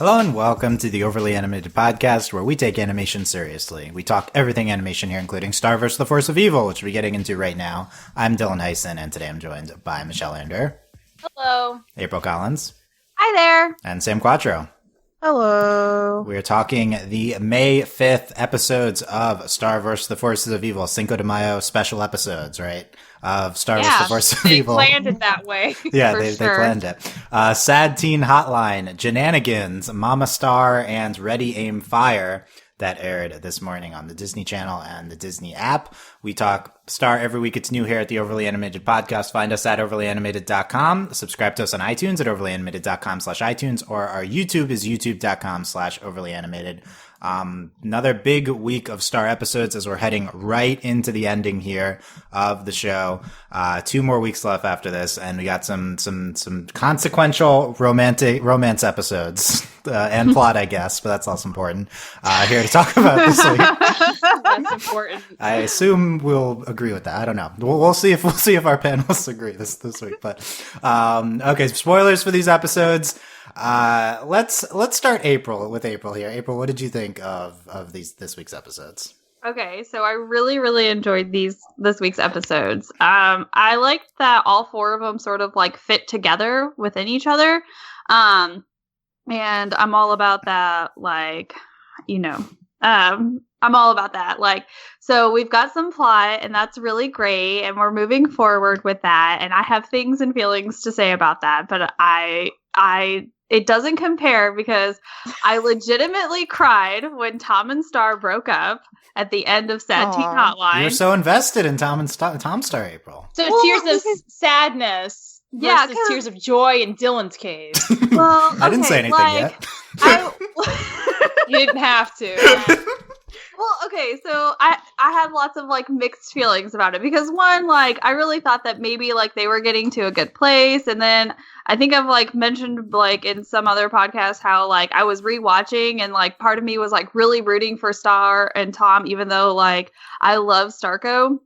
Hello and welcome to the Overly Animated Podcast, where we take animation seriously. We talk everything animation here, including Star vs. the Force of Evil, which we're getting into right now. I'm Dylan Hysen, and today I'm joined by Michelle Anderer. Hello. April Collins. Hi there. And Sam Quattro. Hello. We're talking the May 5th episodes of Star vs. the Forces of Evil, Cinco de Mayo special episodes, right? Of Star vs. the Forces of Evil. They planned it that way. Yeah, they planned it. Sad Teen Hotline, Jannanigans, Mama Star, and Ready Aim Fire that aired this morning on the Disney Channel and the Disney app. We talk Star every week. It's new here at the Overly Animated Podcast. Find us at overlyanimated.com. Subscribe to us on iTunes at overlyanimated.com/iTunes, or our YouTube is youtube.com/overlyanimated. Another big week of Star episodes as we're heading right into the ending here of the show. 2 more weeks left after this, and we got some consequential romance episodes and plot, I guess, but that's less important. Here to talk about this week. That's important. I assume we'll agree with that. I don't know. We'll see if our panelists agree this week. But okay, spoilers for these episodes. Let's start with April here. April, what did you think of this week's episodes? Okay, so I really enjoyed this week's episodes. I liked that all 4 of them sort of like fit together within each other. And I'm all about that, like, I'm all about that. Like, so we've got some plot, and that's really great, and we're moving forward with that. And I have things and feelings to say about that, but it doesn't compare because I legitimately cried when Tom and Star broke up at the end of Sad Teen Hotline. You were so invested in Tom Star, April. So tears of sadness versus tears of joy in Dylan's case. Well, I didn't say anything yet. You didn't have to. Well, okay, so I had lots of, like, mixed feelings about it, because one, like, I really thought that maybe, like, they were getting to a good place, and then I think I've, like, mentioned, like, in some other podcasts how, like, I was rewatching, and, like, part of me was, like, really rooting for Star and Tom, even though, like, I love Starco,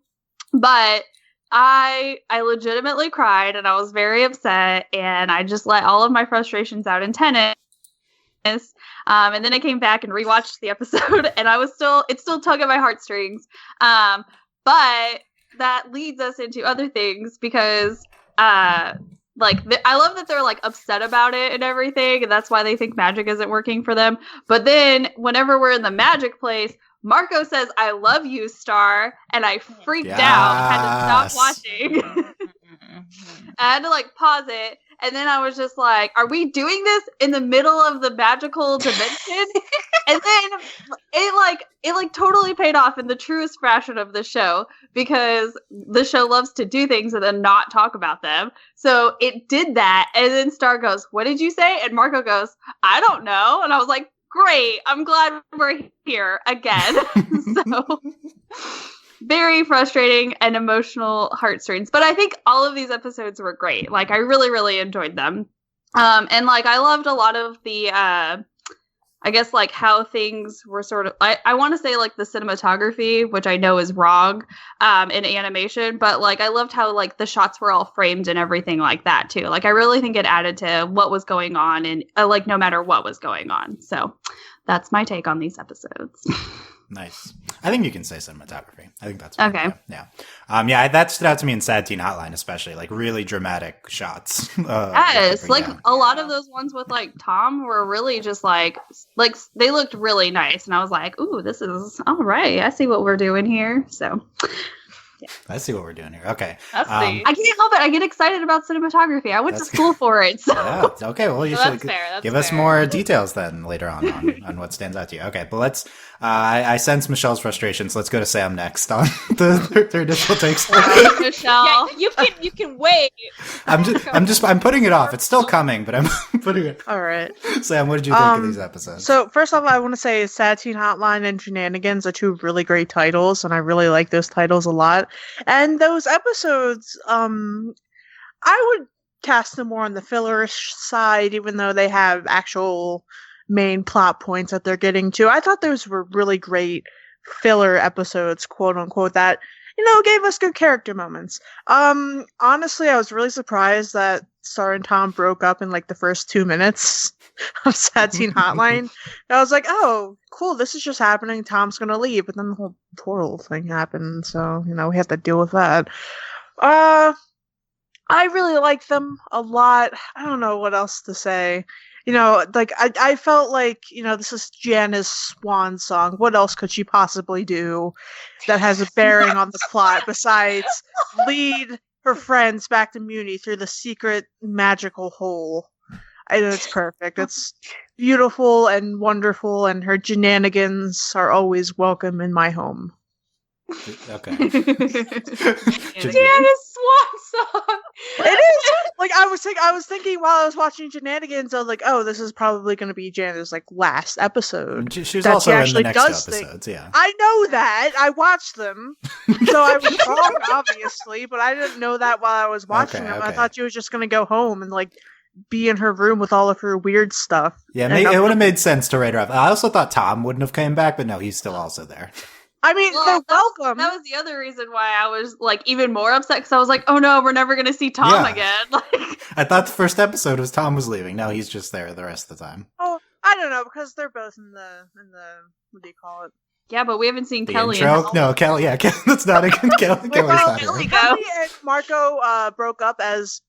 but I legitimately cried, and I was very upset, and I just let all of my frustrations out in tennis. And then I came back and rewatched the episode, and it still tugged at my heartstrings. But that leads us into other things because, I love that they're, like, upset about it and everything, and that's why they think magic isn't working for them. But then whenever we're in the magic place, Marco says, "I love you, Star," and I freaked out, had to stop watching. I had to, like, pause it. And then I was just like, are we doing this in the middle of the magical dimension? And then it totally paid off in the truest fashion of the show, because the show loves to do things and then not talk about them. So it did that. And then Star goes, "What did you say?" And Marco goes, "I don't know." And I was like, great. I'm glad we're here again. So very frustrating and emotional heartstrings. But I think all of these episodes were great. Like, I really enjoyed them. And, like, I loved a lot of the, I guess, like, how things were sort of, I want to say, like, the cinematography, which I know is wrong in animation. But, like, I loved how, like, the shots were all framed and everything like that, too. Like, I really think it added to what was going on, and, like, no matter what was going on. So that's my take on these episodes. Nice. I think you can say cinematography. I think that's fine. Okay. Yeah. That stood out to me in Sad Teen Hotline, especially, like, really dramatic shots. Yes, like, a lot of those ones with, like, Tom were really just like they looked really nice, and I was like, ooh, this is all right. I see what we're doing here. So yeah. I see what we're doing here. Okay. I can't help it. I get excited about cinematography. I went to school for it. So. Yeah. Okay. Well, you should give us fair. More details then later on what stands out to you. Okay. But let's. I sense Michelle's frustration, so let's go to Sam next on the initial takes. Michelle, yeah, you can wait. I'm putting it off. It's still coming, but I'm putting it. All right. Sam, what did you think of these episodes? So first off, I want to say Sad Teen Hotline and Jannanigans are 2 really great titles, and I really like those titles a lot. And those episodes, I would cast them more on the fillerish side, even though they have actual main plot points that they're getting to. I thought those were really great filler episodes, quote unquote, that, gave us good character moments. Honestly, I was really surprised that Star and Tom broke up in like the first 2 minutes of Sad Teen Hotline. And I was like, oh, cool, this is just happening. Tom's gonna leave, but then the whole portal thing happened, so we have to deal with that. I really like them a lot. I don't know what else to say. I felt like, this is Jana's swan song. What else could she possibly do that has a bearing on the plot besides lead her friends back to Muni through the secret magical hole? It's perfect. It's beautiful and wonderful, and her Jannanigans are always welcome in my home. Okay. Jana's swan song. It is. Like I was thinking while I was watching Jannanigans, I was like, oh, this is probably going to be Jana's like last episode. She was also in the next episodes. Yeah, I know that. I watched them, so I was wrong, obviously, but I didn't know that while I was watching them. I thought she was just going to go home and like be in her room with all of her weird stuff. Yeah, it would have made sense to write her off. I also thought Tom wouldn't have came back, but no, he's still also there. I mean, they're welcome. That was the other reason why I was like even more upset, because I was like, "Oh no, we're never going to see Tom again." I thought the first episode was Tom was leaving. No, he's just there the rest of the time. Oh, I don't know, because they're both in the what do you call it? Yeah, but we haven't seen The Kelly. Intro? No, Kelly. Yeah, that's not a Kelly. Kelly's not here. Kelly and Marco broke up as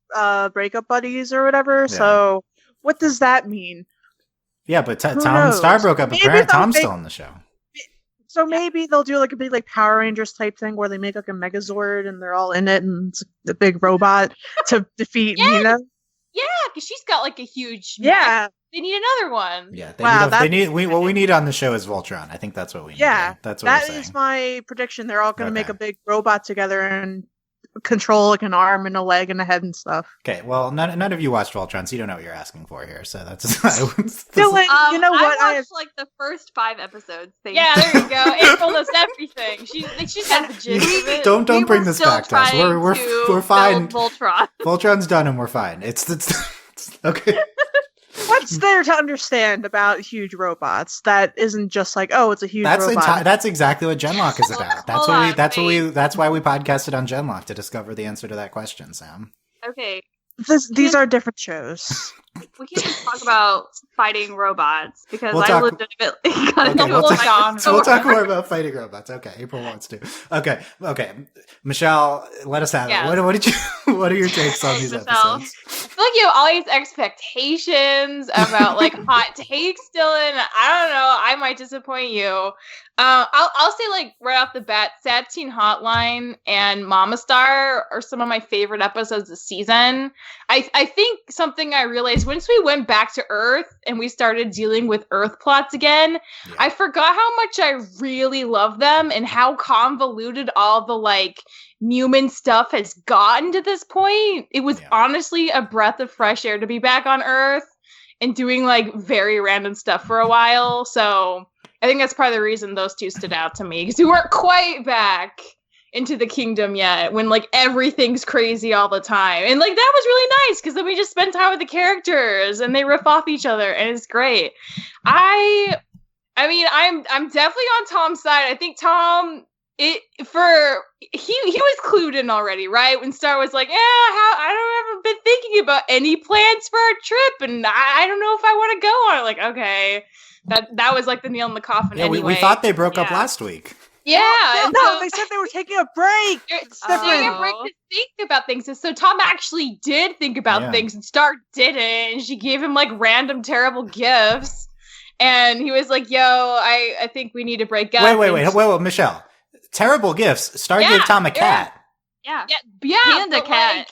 breakup buddies or whatever. Yeah. So what does that mean? Yeah, but Tom and Star broke up. Apparently, Tom's still on the show. So maybe they'll do like a big like Power Rangers type thing where they make like a Megazord and they're all in it and it's the big robot to defeat Nina. Yeah, because she's got like a huge. Yeah. They need another one. Yeah, what we need on the show is Voltron. I think that's what we need. Yeah, that's what that is my prediction. They're all going to make a big robot together and control like an arm and a leg and a head and stuff. Okay, well, none of you watched Voltron, so you don't know what you're asking for here. So that's Dylan, you know what? I watched like the first 5 episodes. Yeah, there you go. It told us everything. She's got the gist of it. Don't bring this back to us. We're fine. Voltron. Voltron's done and we're fine. It's okay. What's there to understand about huge robots that isn't just like, oh, it's a huge robot? That's exactly what Genlock is about. That's why we podcasted on Genlock, to discover the answer to that question, Sam. Okay. These are different shows. We can't just talk about fighting robots because legitimately we'll talk more about fighting robots. Okay, April wants to. Okay. Michelle, let us have it. What are your takes on these episodes? I feel like you have all these expectations about like hot takes, Dylan. I don't know. I might disappoint you. I'll say like right off the bat, Sad Teen Hotline and Mama Star are some of my favorite episodes this season. I think something I realized once we went back to Earth and we started dealing with Earth plots again, I forgot how much I really love them and how convoluted all the like Newman stuff has gotten to this point. It was honestly a breath of fresh air to be back on Earth and doing like very random stuff for a while. So I think that's part of the reason those two stood out to me, because we weren't quite back into the kingdom yet when like everything's crazy all the time. And like that was really nice because then we just spend time with the characters and they riff off each other and it's great. I mean I'm definitely on Tom's side. I think Tom he was clued in already, right? When Star was like, I haven't been thinking about any plans for our trip and I don't know if I want to go on it. Like, okay. That was like the nail in the coffin anyway. We thought they broke up last week. Yeah. No, they said they were taking a break. Taking a break to think about things. And so Tom actually did think about things and Star didn't. And she gave him like random terrible gifts. And he was like, yo, I think we need to break up. Wait, Michelle. Terrible gifts. Star gave Tom a cat. Yeah. And a cat. Like,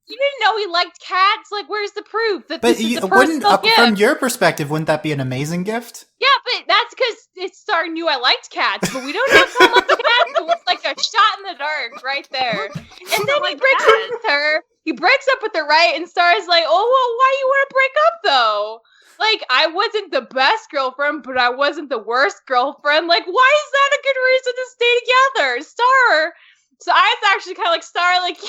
you didn't know he liked cats? Like, where's the proof that this is a personal gift? From your perspective, wouldn't that be an amazing gift? Yeah, but that's because Star knew I liked cats, but we don't know if Tom likes cats. It was like a shot in the dark right there. And then he breaks up with her. He breaks up with her, right? And Star's like, oh, well, why do you want to break up, though? Like, I wasn't the best girlfriend, but I wasn't the worst girlfriend. Like, why is that a good reason to stay together? Star. So I was actually kind of like, Star, like...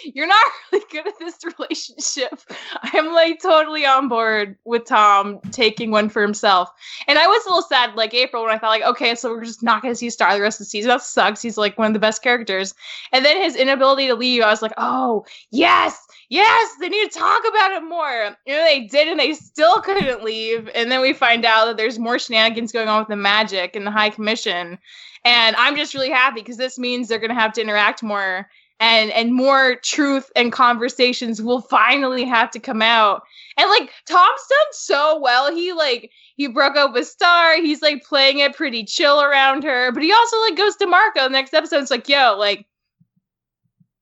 you're not really good at this relationship. I'm like totally on board with Tom taking one for himself. And I was a little sad, like April, when I thought like, okay, so we're just not going to see Star the rest of the season. That sucks. He's like one of the best characters. And then his inability to leave, I was like, oh, yes, they need to talk about it more. You know, they did, and they still couldn't leave. And then we find out that there's more shenanigans going on with the magic and the High Commission. And I'm just really happy because this means they're going to have to interact more, and more truth and conversations will finally have to come out. And like Tom's done so well. He broke up with Star. He's like playing it pretty chill around her, but he also like goes to Marco the next episode. It's like, yo, like,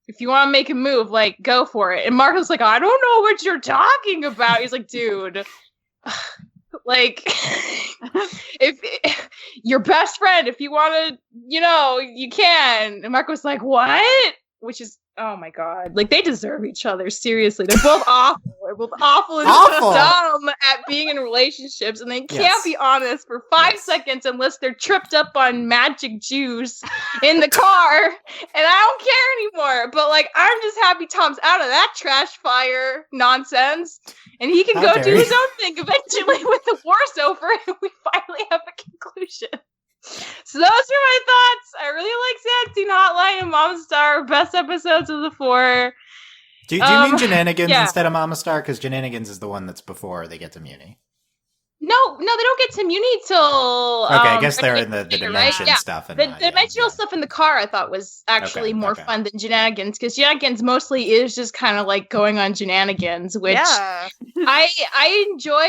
if you want to make a move, like, go for it. And Marco's like, I don't know what you're talking about. He's like, dude, like, if your best friend, if you want to, you know, you can. And Marco's like, what? Which is, oh my God. Like, they deserve each other. Seriously. They're both awful. They're both awful and dumb at being in relationships. And they can't be honest for 5 seconds unless they're tripped up on magic juice in the car. And I don't care anymore. But, like, I'm just happy Tom's out of that trash fire nonsense. And he can go do his own thing eventually when the war's over and we finally have a conclusion. So those are my thoughts. I really like Sad Teen Hotline and Mama Star, best episodes of the 4. Do you mean Jannanigans instead of Mama Star? Because Jannanigans is the one that's before they get to Muni. No, they don't get to Muni till... Okay, I guess they're in the dimension stuff. And the dimensional stuff in the car I thought was actually more fun than Jannanigans, because Jannanigans mostly is just kind of like going on Jannanigans, which I enjoy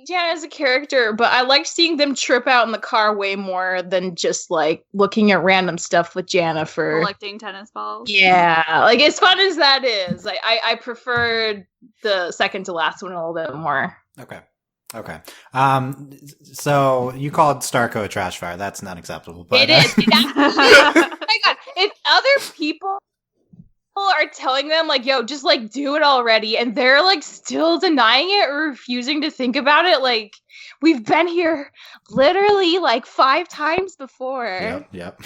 Janna as a character, but I like seeing them trip out in the car way more than just like looking at random stuff with Janna for... collecting tennis balls. Yeah, like as fun as that is, I preferred the second to last one a little bit more. Okay. So you called Starco a trash fire. That's not acceptable. But it is. Oh my God. If other people are telling them like, yo, just like do it already, and they're like still denying it or refusing to think about it, like we've been here literally like 5 times before. Yep.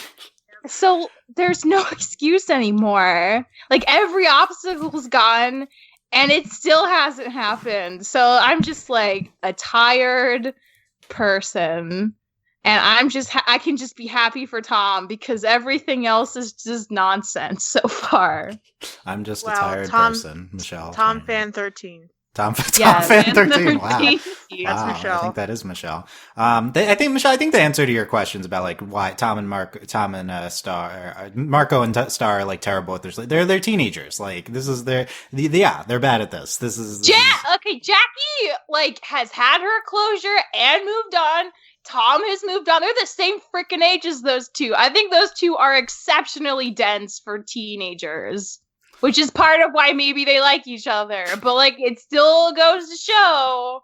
So there's no excuse anymore. Like every obstacle's gone. And it still hasn't happened. So I'm just like a tired person. And I can just be happy for Tom because everything else is just nonsense so far. I'm just a tired person, Michelle. Tom fan 13. Tom fan 13. Wow. That's Michelle. I think that is Michelle. I think the answer to your questions about like why Tom and Marco and Star are like terrible at their they're teenagers. Like this is they're bad at this. Okay, Jackie like has had her closure and moved on. Tom has moved on. They're the same freaking age as those two. I think those two are exceptionally dense for teenagers. Which is part of why maybe they like each other. But, like, it still goes to show.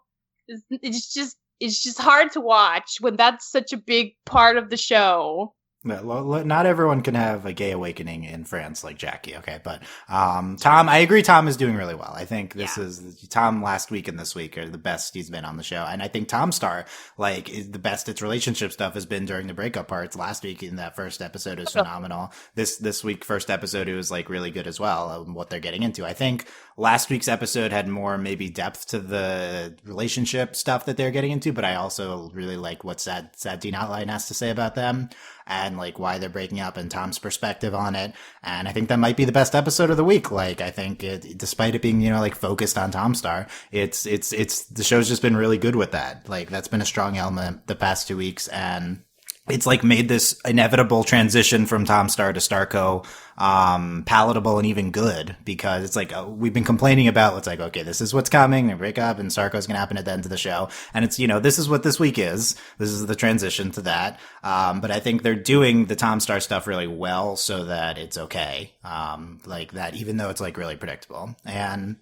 It's just hard to watch when that's such a big part of the show. Not everyone can have a gay awakening in France like Jackie, okay? But Tom, I agree Tom is doing really well. I think this is Tom last week and this week are the best he's been on the show. And I think Tom Star, like, is the best its relationship stuff has been during the breakup parts. Last week in that first episode is phenomenal. This week, first episode, it was, like, really good as well, what they're getting into. I think last week's episode had more maybe depth to the relationship stuff that they're getting into, but I also really like what Sad Teen Hotline has to say about them. And like why they're breaking up and Tom's perspective on it. And I think that might be the best episode of the week. Like I think despite it being, like focused on Tom Star, it's the show's just been really good with that. Like that's been a strong element the past 2 weeks. And it's like made this inevitable transition from Tom Star to Starco, palatable and even good because it's like, we've been complaining about, it's like, okay, this is what's coming, they break up and Starco's gonna happen at the end of the show. And it's, this is what this week is. This is the transition to that. But I think they're doing the Tom Star stuff really well so that it's okay. Like that, even though it's like really predictable. And,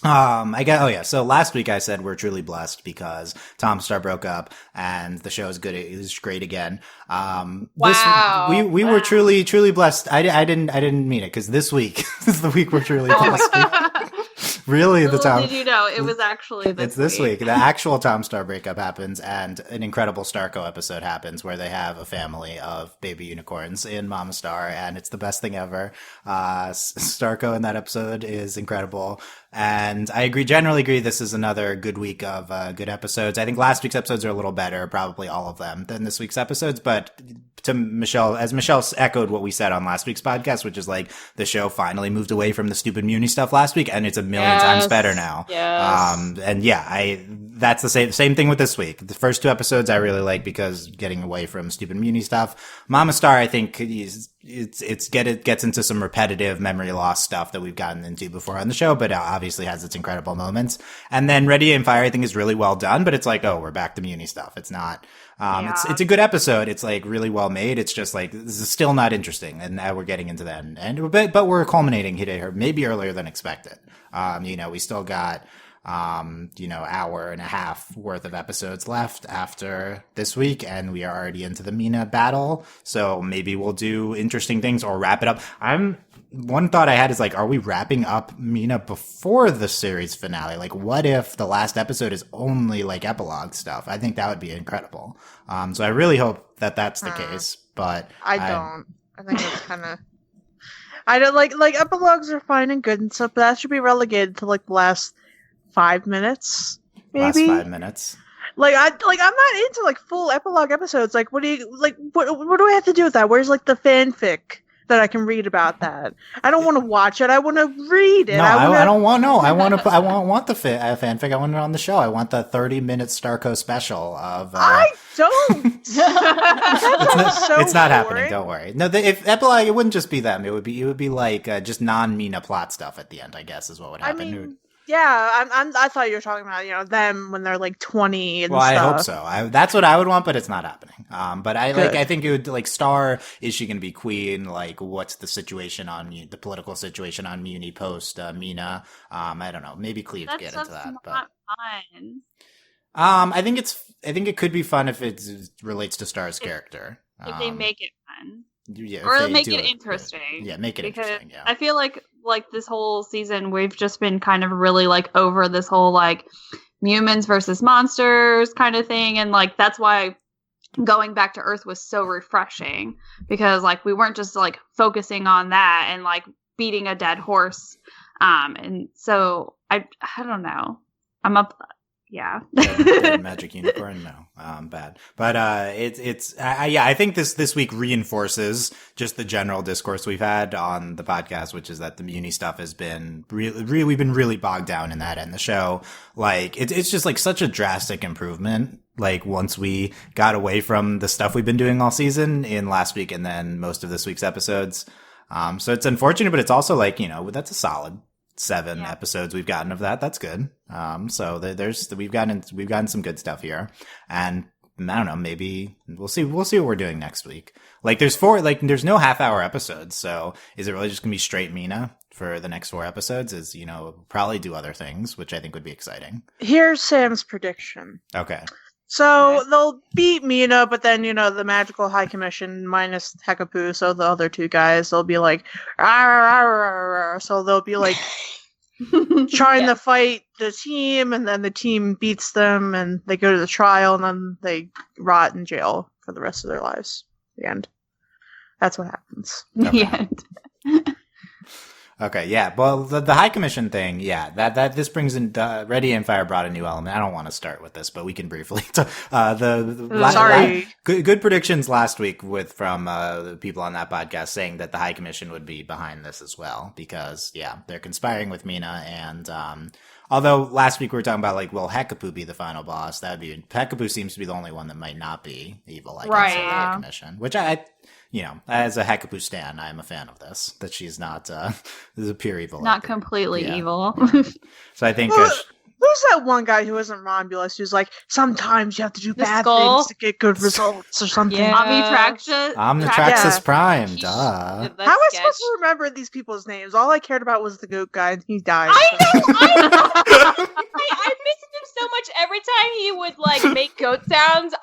so last week I said we're truly blessed because Tom Star broke up and the show is good. It was great again. We were truly blessed. I didn't mean it because this week is the week we're truly blessed. Really, the Little Tom. did you know, it was actually It's this week. The actual Tom Star breakup happens, and an incredible Starco episode happens where they have a family of baby unicorns in Mama Star, and it's the best thing ever. Starco in that episode is incredible. And I generally agree this is another good week of good episodes. I think last week's episodes are a little better, probably all of them, than this week's episodes. But to Michelle, as Michelle echoed what we said on last week's podcast, which is like the show finally moved away from the stupid Muni stuff last week, and it's a million times better now. Yes. And yeah, that's the same thing with this week. The first two episodes I really like because getting away from stupid Muni stuff. Mama Star, I think it gets into some repetitive memory loss stuff that we've gotten into before on the show, but obviously has its incredible moments. And then Ready Aim Fire, I think, is really well done, but it's like, oh, we're back to Muni stuff. It's not. It's a good episode. It's like really well made. It's just like this is still not interesting, and now we're getting into that, but we're culminating here maybe earlier than expected. We still got hour and a half worth of episodes left after this week, and we are already into the Mina battle. So maybe we'll do interesting things or wrap it up. One thought I had is like, are we wrapping up Mina before the series finale? Like, what if the last episode is only like epilogue stuff? I think that would be incredible. So I really hope that that's the case, but I don't. I think it's kind of. I don't like epilogues are fine and good and stuff, but that should be relegated to like the last 5 minutes, maybe. Last 5 minutes. I'm not into like full epilogue episodes. Like, what do you like? What do I have to do with that? Where's like the fanfic that I can read about that? I don't want to watch it. I want to read it. No, I don't want. No, I want to. I want the fanfic. I want it on the show. I want the 30-minute Starco special of. I don't. It's not happening. Don't worry. No, if epilogue, it wouldn't just be them. It would be like just non-Mina plot stuff at the end. I guess is what would happen. I mean, yeah, I thought you were talking about them when they're like 20 and stuff. I hope so. That's what I would want, but it's not happening. But I think it would like Star. Is she going to be queen? Like, what's the situation on the political situation on Muni post Mina? I don't know. Maybe Cleve get into that. But fun. I think it could be fun if it relates to Star's character. If they make it fun. Yeah, or make it interesting. Yeah, make it interesting. Yeah, I feel like this whole season we've just been kind of really like over this whole like humans versus monsters kind of thing, and like that's why going back to Earth was so refreshing, because like we weren't just like focusing on that and like beating a dead horse. And so I don't know. I'm up. Yeah. Dead magic unicorn? No. Bad. But, I think this week reinforces just the general discourse we've had on the podcast, which is that the Muni stuff has been we've been really bogged down in that, and the show, like, it's just like such a drastic improvement. Like once we got away from the stuff we've been doing all season in last week and then most of this week's episodes. So it's unfortunate, but it's also like, that's a solid 7 episodes we've gotten of that. That's good. So we've gotten some good stuff here, and I don't know, maybe we'll see what we're doing next week. Like there's no half-hour episodes. So is it really just gonna be straight Mina for the next 4 episodes? Probably do other things, which I think would be exciting. Here's Sam's prediction. Okay. So they'll beat Mina, but then, the Magical High Commission minus Hekapoo, so the other 2 guys, they'll be like, so they'll be like trying to fight the team, and then the team beats them, and they go to the trial, and then they rot in jail for the rest of their lives. The end. That's what happens. Okay. The end. Okay, yeah. Well, the High Commission thing, yeah, that this brings in Ready and Fire brought a new element. I don't want to start with this, but we can briefly. Sorry. Good predictions last week from the people on that podcast saying that the High Commission would be behind this as well, because they're conspiring with Mina, and although last week we were talking about like, will Hekapoo be the final boss? Hekapoo seems to be the only one that might not be evil. Right. The High Commission, which I as a Hekapoo stan, I am a fan of this. That she's not is a pure evil. Not completely evil. So I think. Who's that one guy who isn't Romulus who's like, sometimes you have to do bad things to get good results or something? Yeah. Omnitraxus Prime, duh. How am I supposed to remember these people's names? All I cared about was the goat guy, and he died. I know! I missed him so much. Every time he would, like, make goat sounds,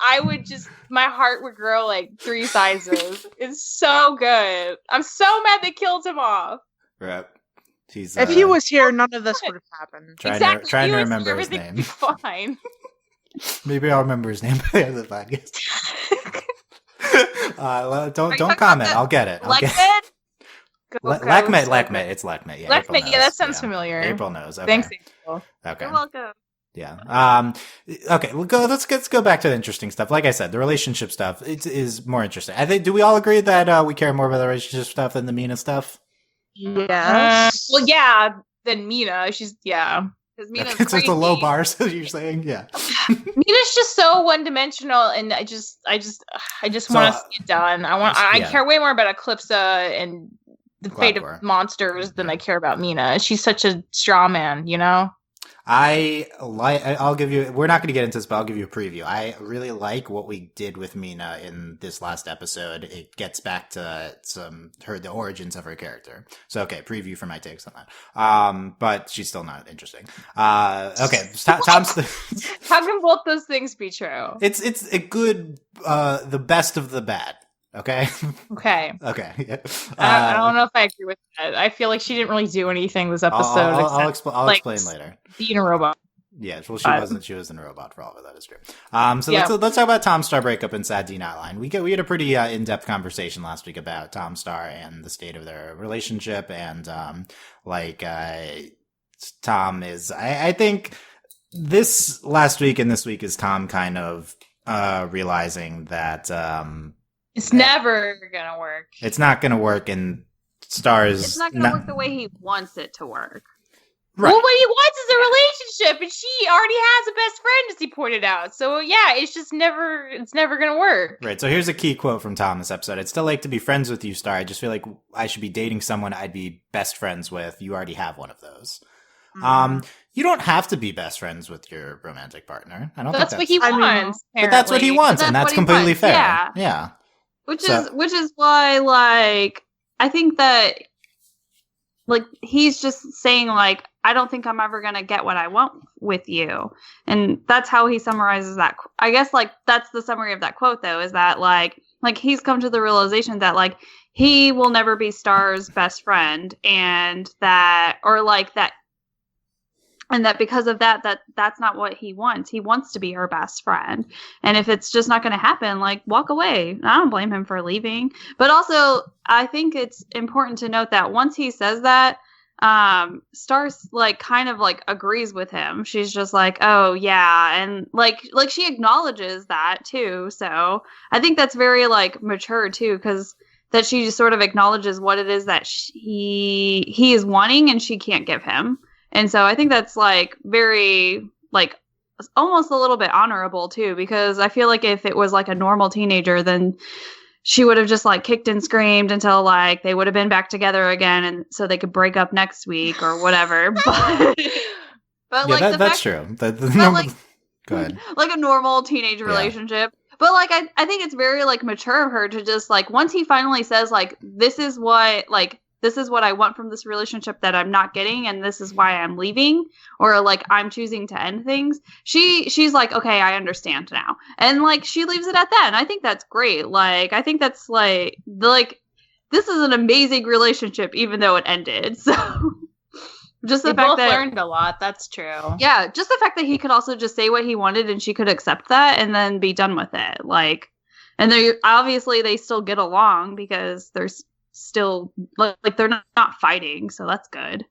my heart would grow, like, 3 sizes. It's so good. I'm so mad they killed him off. Right. He's If he was here, none of this would have happened. Exactly. trying to He was remember here, his everything name. would be fine. Maybe I'll remember his name by the end of the podcast. Don't comment. I'll get it. Lekmet? Lekmet. It's Lekmet. Yeah, April Lekmet, knows. yeah, that sounds familiar. April knows. Okay. Thanks, April. Okay. You're welcome. Yeah. Okay. Let's go back to the interesting stuff. Like I said, the relationship stuff is more interesting. I think. Do we all agree that we care more about the relationship stuff than the Mina stuff? Yes. Well, yeah, than Mina. She's Because Mina's It's just a low crazy. bar, so you're saying, yeah. Mina's just so one-dimensional, and I just want to see it done. I care way more about Eclipsa and the fate Quattro. of monsters than I care about Mina. She's such a straw man, you know. I'll give you, we're not going to get into this, but I'll give you a preview. I really like what we did with Mina in this last episode. It gets back to the origins of her character. So, okay, preview for my takes on that. But she's still not interesting. Okay, Tom's How can both those things be true? It's a good, the best of the bad. Okay. Okay. Okay. Yeah. I don't know if I agree with that. I feel like she didn't really do anything this episode. I'll except, explain later. Being a robot. Yeah, well, she wasn't a robot for all of it. That is true. Let's talk about Tom Star breakup and Sad Teen Hotline. We had a pretty in-depth conversation last week about Tom Star and the state of their relationship, and Tom is. I think this last week and this week is Tom kind of realizing that it's never gonna work. It's not gonna work, and Star's. It's not going to work the way he wants it to work. Right. Well, what he wants is a relationship, and she already has a best friend, as he pointed out. So yeah, it's never gonna work. Right. So here's a key quote from Tom this episode. I'd still like to be friends with you, Star. I just feel like I should be dating someone I'd be best friends with. You already have one of those. Mm-hmm. You don't have to be best friends with your romantic partner. I don't think That's what he wants. but that's what he wants, and that's what he completely wants, fair. yeah. Which is why, like, I think that, like, he's just saying, like, I don't think I'm ever gonna get what I want with you, and that's how he summarizes that. I guess, like, that's the summary of that quote, though, is that like he's come to the realization that, like, he will never be Star's best friend, and that, or like that. And that because of that's not what he wants. He wants to be her best friend. And if it's just not going to happen, like, walk away. I don't blame him for leaving. But also, I think it's important to note that once he says that, Star's, like, kind of, like, agrees with him. She's just like, oh, yeah. And, like she acknowledges that, too. So I think that's very, like, mature, too, because that she just sort of acknowledges what it is that he is wanting and she can't give him. And so I think that's, like, very, like, almost a little bit honorable, too, because I feel like if it was, like, a normal teenager, then she would have just, like, kicked and screamed until, like, they would have been back together again, and so they could break up next week or whatever. But like, that's true. Go ahead. Like a normal teenage relationship. But, like, I think it's very, like, mature of her to just, like, once he finally says, like, this is what I want from this relationship that I'm not getting, and this is why I'm leaving, or, like, I'm choosing to end things. She's like, okay, I understand now. And, like, she leaves it at that. And I think that's great. Like, I think that's, like, this is an amazing relationship, even though it ended. So just the fact that learned a lot. That's true. Yeah. Just the fact that he could also just say what he wanted and she could accept that and then be done with it. Like, and they still get along because there's still, like, they're not fighting, so that's good.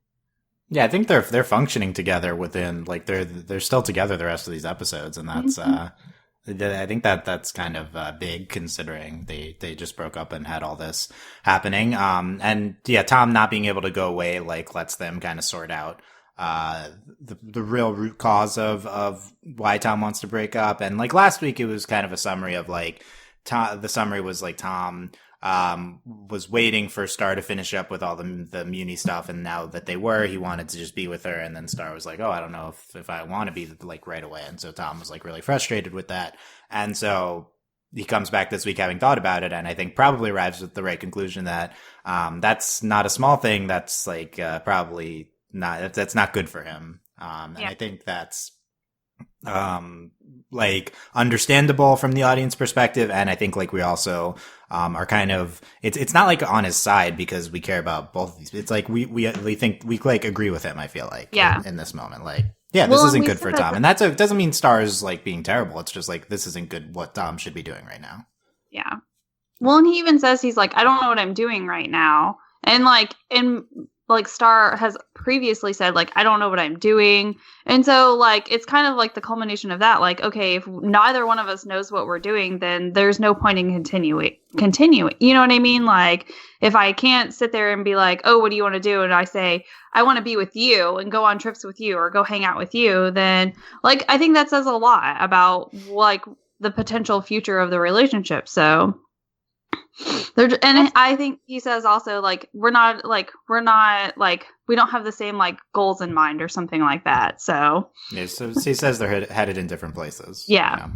Yeah, I think they're functioning together within, like, they're still together the rest of these episodes, and that's I think that's kind of big, considering they just broke up and had all this happening. And yeah, Tom not being able to go away, like, lets them kind of sort out the real root cause of why Tom wants to break up. And, like, last week it was kind of a summary of, like, the summary was, like, Tom was waiting for Star to finish up with all the Muni stuff, and now that he wanted to just be with her, and then Star was like, oh, I don't know if I want to be, like, right away. And so Tom was, like, really frustrated with that, and so he comes back this week having thought about it, and I think probably arrives at the right conclusion that that's not a small thing. That's, like, probably not, that's not good for him, and I think that's like, understandable from the audience perspective, and I think, like, we also are kind of, it's not like on his side because we care about both of these. It's like we think we like agree with him, I feel like. Yeah. In this moment. Like, yeah, this Well, isn't we good for said Tom. that- And it doesn't mean Star's like being terrible. It's just like, this isn't good what Tom should be doing right now. Yeah. Well, and he even says he's like, I don't know what I'm doing right now. And like Star has previously said, like, I don't know what I'm doing. And so like it's kind of like the culmination of that. Like, okay, if neither one of us knows what we're doing, then there's no point in continuing. You know what I mean? Like, if I can't sit there and be like, oh, what do you want to do? And I say, I want to be with you and go on trips with you or go hang out with you, then like I think that says a lot about like the potential future of the relationship. So I think he says also like we don't have the same like goals in mind or something like that. So yeah, so he says they're headed in different places. Yeah.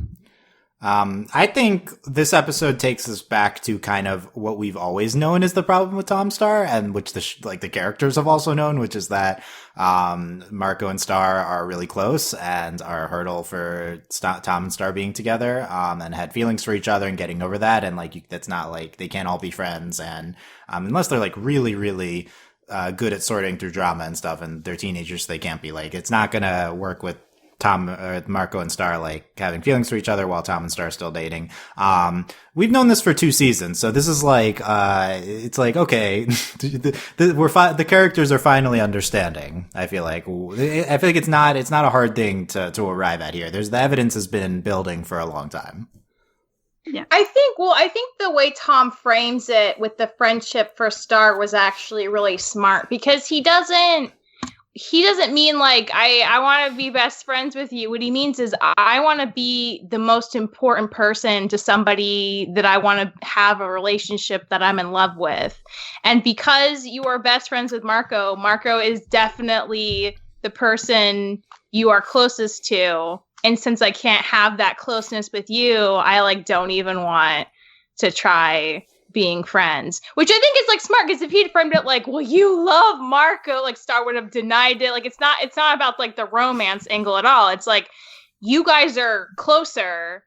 I think this episode takes us back to kind of what we've always known is the problem with Tom Star, and which the characters have also known, which is that Marco and Star are really close and are a hurdle for Tom and Star being together, and had feelings for each other and getting over that, and like that's not like they can't all be friends, and unless they're like really really good at sorting through drama and stuff, and they're teenagers, so they can't be like, it's not gonna work with Marco and Star like having feelings for each other while Tom and Star are still dating. We've known this for 2 seasons, so this is like it's like, okay, the characters are finally understanding. I feel like it's not a hard thing to arrive at here. The evidence has been building for a long time. yeah. I think the way Tom frames it with the friendship for Star was actually really smart, because he doesn't mean like I want to be best friends with you. What he means is I want to be the most important person to somebody that I want to have a relationship that I'm in love with. And because you are best friends with Marco is definitely the person you are closest to. And since I can't have that closeness with you, I like don't even want to try being friends, which I think is like smart, because if he'd framed it like, well, you love Marco, like Star would have denied it. Like it's not about like the romance angle at all. It's like, you guys are closer.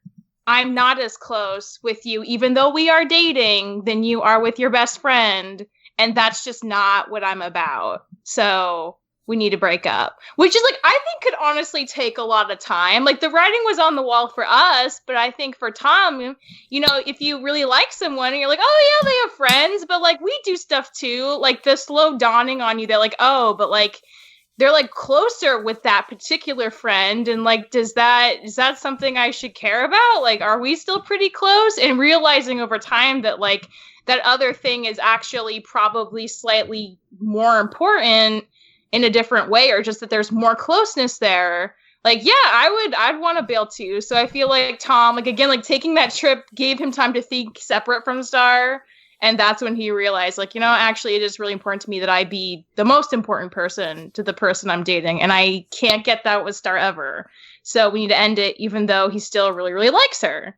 I'm not as close with you, even though we are dating, than you are with your best friend. And that's just not what I'm about. So we need to break up, which is like, I think could honestly take a lot of time. Like the writing was on the wall for us, but I think for Tom, you know, if you really like someone and you're like, oh yeah, they have friends, but like we do stuff too, like the slow dawning on you, they're like, oh, but like they're like closer with that particular friend, and like is that something I should care about? Like, are we still pretty close? And realizing over time that like that other thing is actually probably slightly more important in a different way, or just that there's more closeness there. Like, yeah, I'd want to bail too. So I feel like Tom, like again, like taking that trip gave him time to think separate from Star. And that's when he realized, like, you know, actually it is really important to me that I be the most important person to the person I'm dating. And I can't get that with Star ever. So we need to end it, even though he still really, really likes her.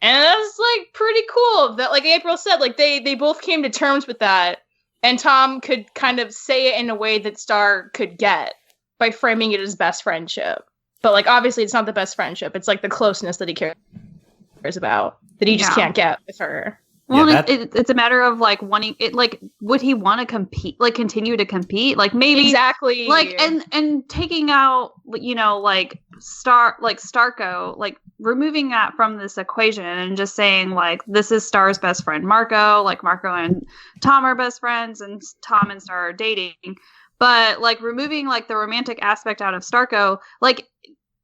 And that's like pretty cool that, like April said, like they both came to terms with that. And Tom could kind of say it in a way that Star could get by framing it as best friendship. But like, obviously it's not the best friendship. It's like the closeness that he cares about, that he just can't get with her. Well, yeah, it's a matter of like wanting it. Like, would he want to compete? Like, continue to compete? Like, maybe exactly. Like, and taking out, you know, like Starco, like removing that from this equation and just saying like, this is Star's best friend, Marco. Like, Marco and Tom are best friends, and Tom and Star are dating. But like removing like the romantic aspect out of Starco, like.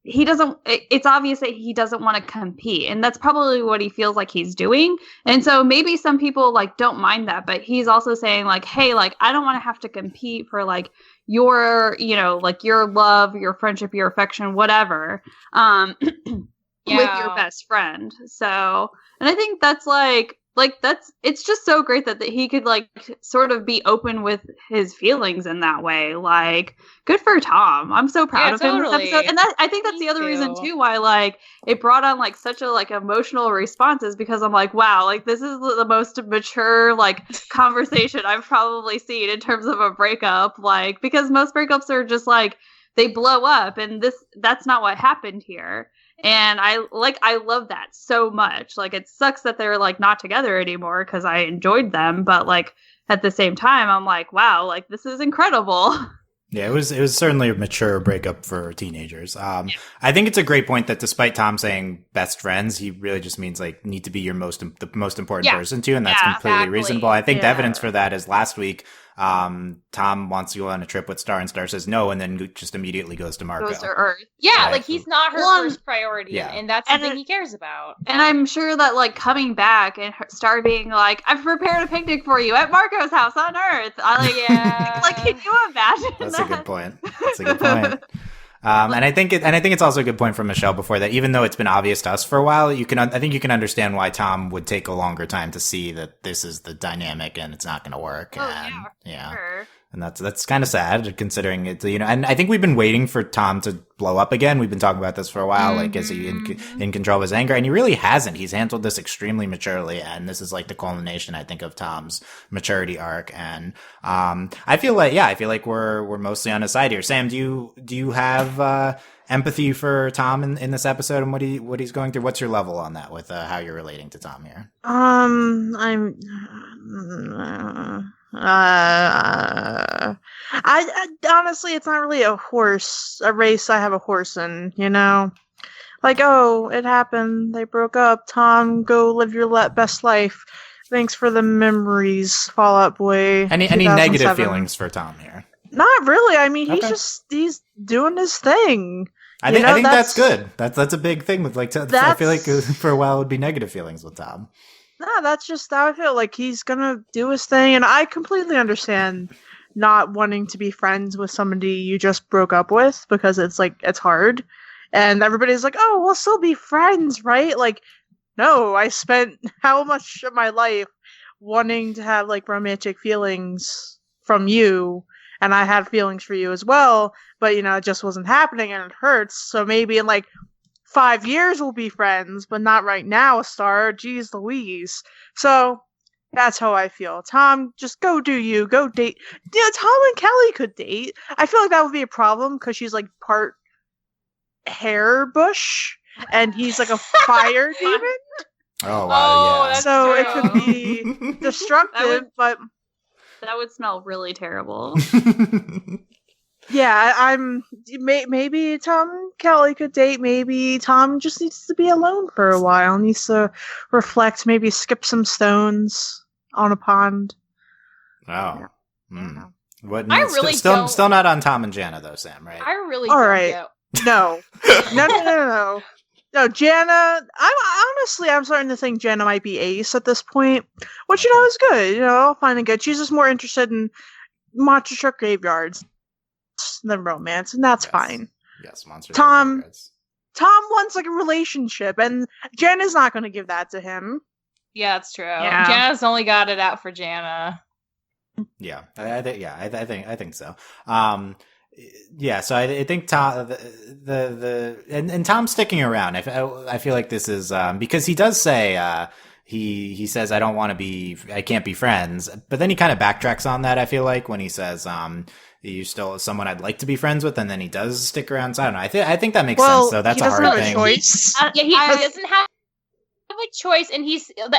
It's obvious that he doesn't want to compete, and that's probably what he feels like he's doing. And so maybe some people like don't mind that, but he's also saying like, hey, like I don't want to have to compete for like your, you know, like your love, your friendship, your affection, whatever, with your best friend. So, and I think that's like it's just so great that he could like sort of be open with his feelings in that way. Like, good for Tom. I'm so proud of him this episode. And I think that's the other reason too why like it brought on like such a like emotional response, is because I'm like, wow, like this is the most mature like conversation I've probably seen in terms of a breakup. Like, because most breakups are just like they blow up, and that's not what happened here. And I love that so much. Like, it sucks that they're like not together anymore because I enjoyed them, but like at the same time, I'm like, wow, like this is incredible. Yeah, it was certainly a mature breakup for teenagers. I think it's a great point that despite Tom saying best friends, he really just means like need to be the most important person to you, and that's completely reasonable. I think the evidence for that is last week. Tom wants to go on a trip with Star, and Star says no, and then just immediately goes to Marco. Goes to Earth. Yeah, like he's not her first priority, and that's the thing he cares about. And I'm sure that like coming back and Star being like, "I've prepared a picnic for you at Marco's house on Earth." Like, can you imagine? That's a good point. That's a good point. And I think it's also a good point from Michelle before that. Even though it's been obvious to us for a while, I think you can understand why Tom would take a longer time to see that this is the dynamic and it's not going to work. Sure. And that's kind of sad considering it, and I think we've been waiting for Tom to blow up again. We've been talking about this for a while. Like, is he in control of his anger? And he really hasn't. He's handled this extremely maturely. And this is like the culmination, I think, of Tom's maturity arc. And, I feel like we're mostly on his side here. Sam, do you have, empathy for Tom in this episode and what he's going through? What's your level on that with, how you're relating to Tom here? I honestly, it's not really a race I have a horse in, like, oh, it happened, they broke up, Tom, go live your best life, thanks for the memories, Fall Out Boy. Any negative feelings for Tom here? Not really. I mean, he's doing his thing. I think that's good. That's a big thing with like, I feel like for a while it would be negative feelings with Tom. No, that's just how I feel. Like, he's gonna do his thing, and I completely understand not wanting to be friends with somebody you just broke up with, because it's hard. And everybody's like, oh, we'll still be friends, right? Like, no, I spent how much of my life wanting to have like romantic feelings from you, and I had feelings for you as well, but it just wasn't happening, and it hurts. So maybe in like 5 years we'll be friends, but not right now, Star. Jeez Louise. So that's how I feel. Tom, just go do you. Go date. Tom and Kelly could date. I feel like that would be a problem because she's like part hair bush and he's like a fire demon. Oh, wow, yeah. So it could be destructive, but that would smell really terrible. Yeah, maybe Tom and Kelly could date. Maybe Tom just needs to be alone for a while. Needs to reflect. Maybe skip some stones on a pond. Oh, yeah. What? I really still not on Tom and Jana though, Sam. Right? I really all don't right. get... No. No, Jana. I'm starting to think Jana might be ace at this point, which is good. Finding good. She's just more interested in monster truck graveyards than romance, and that's fine. Yes, monster. Tom wants like a relationship, and Jana's not going to give that to him. Yeah, that's true. Yeah. Jana's only got it out for Jana. Yeah, I think so. Yeah, so I think Tom and Tom's sticking around. I feel like this is because he does say he says I can't be friends, but then he kind of backtracks on that. I feel like when he says you're still someone I'd like to be friends with, and then he does stick around. So I don't know. I think that makes sense. So that's a hard thing. Choice. He doesn't have a choice, and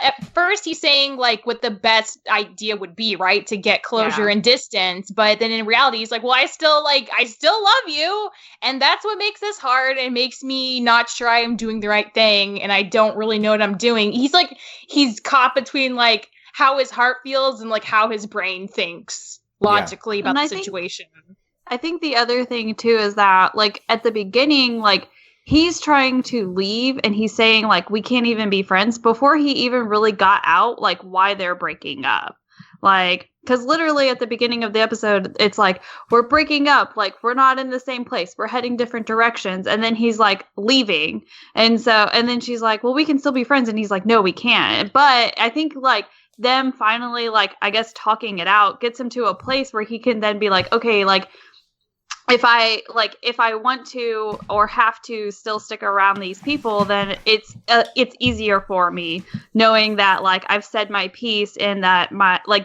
at first he's saying like what the best idea would be, right, to get closure and distance, but then in reality he's like, well, I still love you, and that's what makes this hard and makes me not sure I am doing the right thing, and I don't really know what I'm doing. He's caught between like how his heart feels and like how his brain thinks logically about the situation. I think the other thing too is that like at the beginning, like he's trying to leave and he's saying like we can't even be friends before he even really got out like why they're breaking up. Like, because literally at the beginning of the episode it's like we're breaking up, like we're not in the same place, we're heading different directions, and then he's like leaving, and then she's like, well, we can still be friends, and he's like, no, we can't. But I think like them finally like I guess talking it out gets him to a place where he can then be like, okay, like if I want to or have to still stick around these people, then it's easier for me knowing that like I've said my piece and that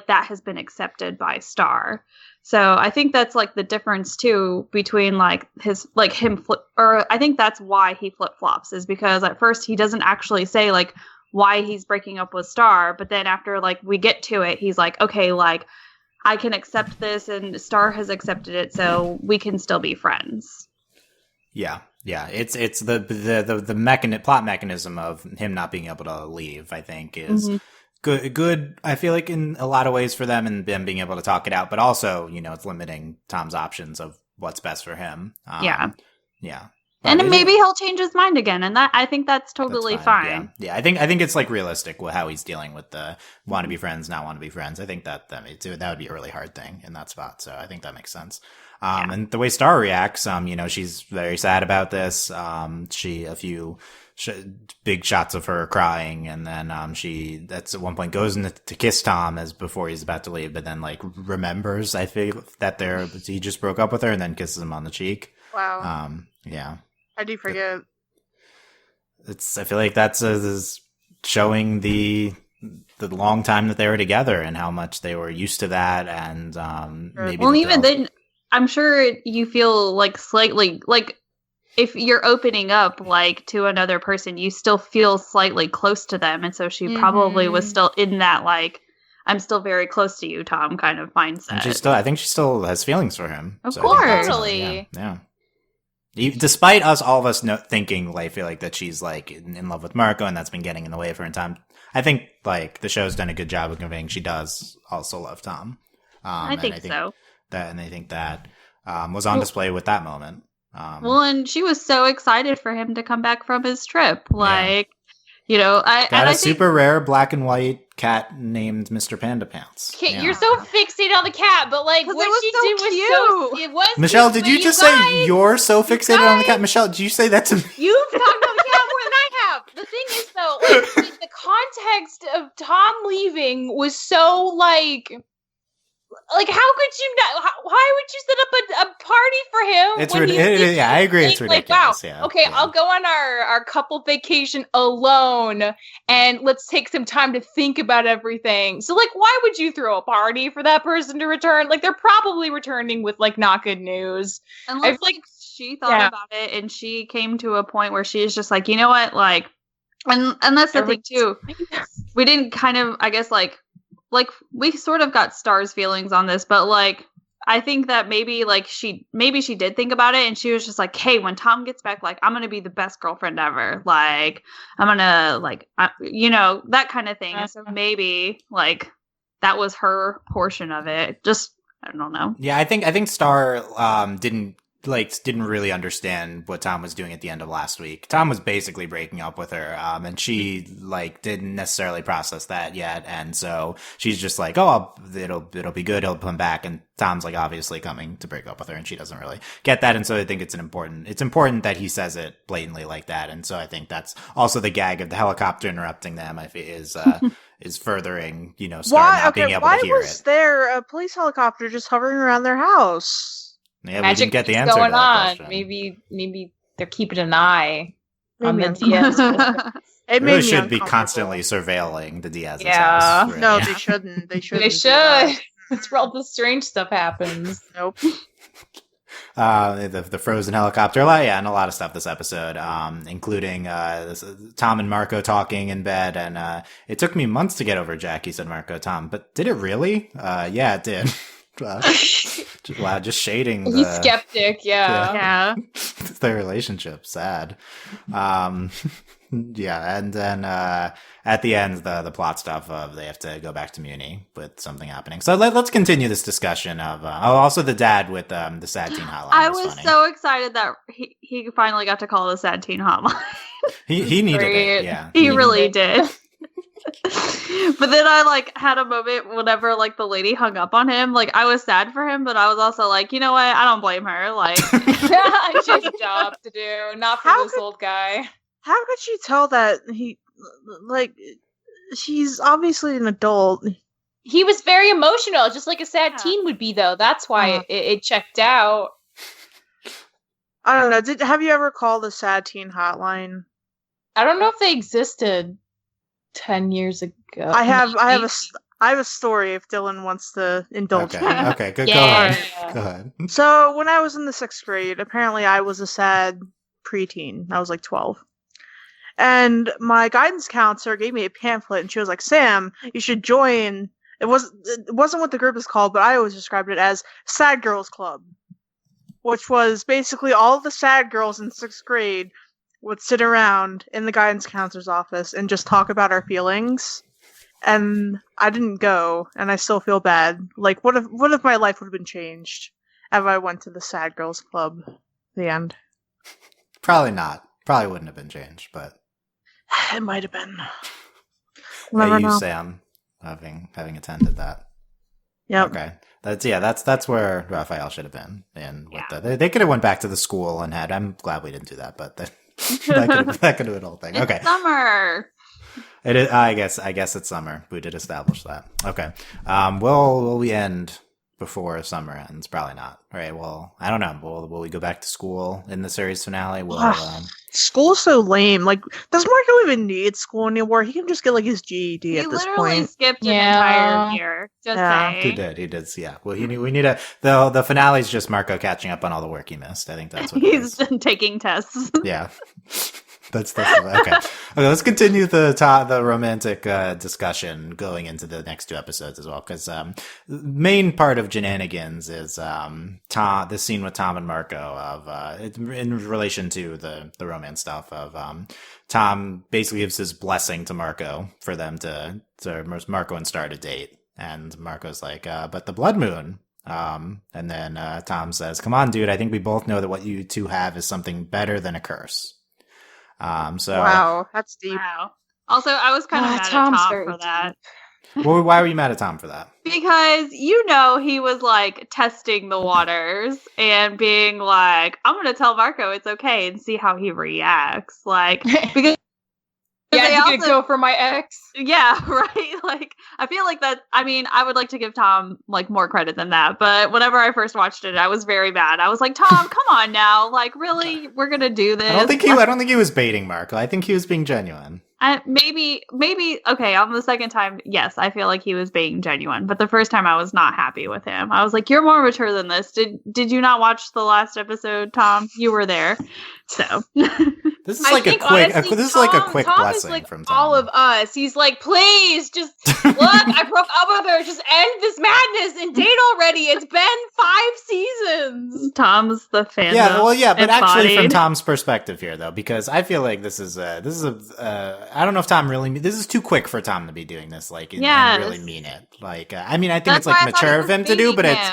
that has been accepted by Star. So I think that's like the difference too between like I think that's why he flip-flops, is because at first he doesn't actually say like why he's breaking up with Star, but then after like we get to it, he's like, okay, like I can accept this and Star has accepted it, so we can still be friends. Yeah. It's the plot mechanism of him not being able to leave, I think, is good. I feel like in a lot of ways for them, and them being able to talk it out, but also, it's limiting Tom's options of what's best for him. Yeah. And then maybe he'll change his mind again, and I think that's totally fine. Yeah. I think it's like realistic with how he's dealing with the want to be friends, not want to be friends. I think that would be a really hard thing in that spot. So I think that makes sense. And the way Star reacts, she's very sad about this. A few big shots of her crying, and then she at one point goes to kiss Tom as before he's about to leave, but then like remembers, I feel, that he just broke up with her, and then kisses him on the cheek. Wow. Yeah. I do forget. I feel like that's is showing the long time that they were together and how much they were used to that, and maybe. Well, even then, I'm sure you feel like slightly like if you're opening up like to another person, you still feel slightly close to them, and so she probably was still in that like I'm still very close to you, Tom, kind of mindset. And I think she still has feelings for him. Of course, totally. Yeah. Despite all of us thinking, like, I feel like that she's like in love with Marco, and that's been getting in the way of her in time. I think like the show's done a good job of conveying she does also love Tom. I think so. I think that was on display with that moment. And she was so excited for him to come back from his trip. Like, I super rare black and white cat named Mr. Panda Pants. Okay, you're so fixated on the cat, but like what she did was so it was Michelle, did you just say you're so fixated on the cat? Michelle, did you say that to me? You've talked about the cat more than I have. The thing is though, like the context of Tom leaving was so like how could you not? Why would you set up a party for him? It's ridiculous. Yeah, I agree. It's ridiculous. Like, wow. Yeah, okay, yeah. I'll go on our couple vacation alone, and let's take some time to think about everything. So, like, why would you throw a party for that person to return? Like, they're probably returning with like not good news. Unless like she thought about it, and she came to a point where she is just like, you know what, like, and that's the thing too. We didn't kind of, I guess, like we sort of got Star's feelings on this, but like I think that maybe she did think about it, and she was just like, hey, when Tom gets back, like I'm gonna be the best girlfriend ever, like I'm gonna like that kind of thing. And so maybe like that was her portion of it. Just I don't know. Yeah, I think Star didn't really understand what Tom was doing at the end of last week. Tom was basically breaking up with her, and she didn't necessarily process that yet, and so she's just like, oh, it'll be good, he'll come back, and Tom's like obviously coming to break up with her, and she doesn't really get that, and so I think it's important that he says it blatantly like that, and so I think that's also the gag of the helicopter interrupting them. I feel is furthering Star not being able to hear it. Why was there a police helicopter just hovering around their house? Yeah, Magic we didn't get the answer going to that on. question. Maybe they're keeping an eye on the Diaz. It really should be constantly surveilling the Diaz's house. Really. No, they shouldn't. They should. That's where all the strange stuff happens. Nope. The frozen helicopter, and a lot of stuff this episode, including Tom and Marco talking in bed, and it took me months to get over Jackie, said Marco. Tom, but did it really? Yeah, it did. Just shading. He's skeptic, yeah. Their relationship, sad. Yeah, and then at the end, the plot stuff of they have to go back to Muni with something happening. So let's continue this discussion of also the dad with the Sad Teen Hotline. I was so excited that he finally got to call the Sad Teen Hotline. he needed it, yeah. He really did. But then I had a moment whenever the lady hung up on him. I was sad for him, but I was also like, you know what? I don't blame her. She has a job to do, not for this old guy. How could she tell that he's obviously an adult? He was very emotional, just like a sad teen would be, though. That's why it checked out. I don't know. Have you ever called the Sad Teen Hotline? I don't know if they existed 10 years ago. I have a story if Dylan wants to indulge me. Okay, good. Yeah. Go ahead. So when I was in the 6th grade, apparently I was a sad preteen. I was like 12. And my guidance counselor gave me a pamphlet, and she was like, "Sam, you should join." It wasn't what the group is called, but I always described it as Sad Girls Club, which was basically all the sad girls in 6th grade would sit around in the guidance counselor's office and just talk about our feelings. And I didn't go, and I still feel bad. Like, what if my life would have been changed if I went to the Sad Girls Club? The end. Probably not. Probably wouldn't have been changed, but It might have been. yeah, you, Sam, having attended that. Yep. Okay. That's where Raphael should have been. And they could have went back to the school and had. I'm glad we didn't do that, but that could have been the whole thing. Okay. It's summer. It is. I guess it's summer. We did establish that. Okay. Will we end before summer ends? Probably not. All right. Well, I don't know. Will we go back to school in the series finale? School's so lame. Like, does Marco even need school anymore? He can just get like his GED at this point. He literally skipped an entire year. Just saying. He did. Yeah. Well, we need the finale's just Marco catching up on all the work he missed. I think that's what he's been taking tests. Yeah. That's okay. Let's continue the romantic discussion going into the next 2 episodes as well, because the main part of Jannanigans is the scene with Tom and Marco of in relation to the romance stuff of Tom basically gives his blessing to Marco for them to Marco and Star to date, and Marco's like, but the blood moon. And then Tom says, "Come on, dude. I think we both know that what you two have is something better than a curse." Wow, that's deep. Wow. Also, I was kind of mad at Tom for that. Well, why were you mad at Tom for that? Because he was like testing the waters and being like, "I'm going to tell Marco it's okay," and see how he reacts. Like, because yeah, you gonna go for my ex? Yeah, right. Like, I feel like that. I mean, I would like to give Tom like more credit than that, but whenever I first watched it, I was very bad. I was like, "Tom, come on now! Like, really, we're gonna do this?" I don't think he was baiting Marco. I think he was being genuine. Maybe. Okay. On the second time, yes, I feel like he was being genuine. But the first time, I was not happy with him. I was like, "You're more mature than this." Did you not watch the last episode, Tom? You were there, so. This is like a quick blessing like from Tom. All of us. He's like, "Please, just look. I broke up with her. Just end this madness and date already. It's been 5 seasons." Tom's the fan. But actually, from Tom's perspective here, though, because I feel like this is I don't know if Tom really. This is too quick for Tom to be doing this. Like, and really mean it. Like, I mean, I think it's like mature of him to do, but it's.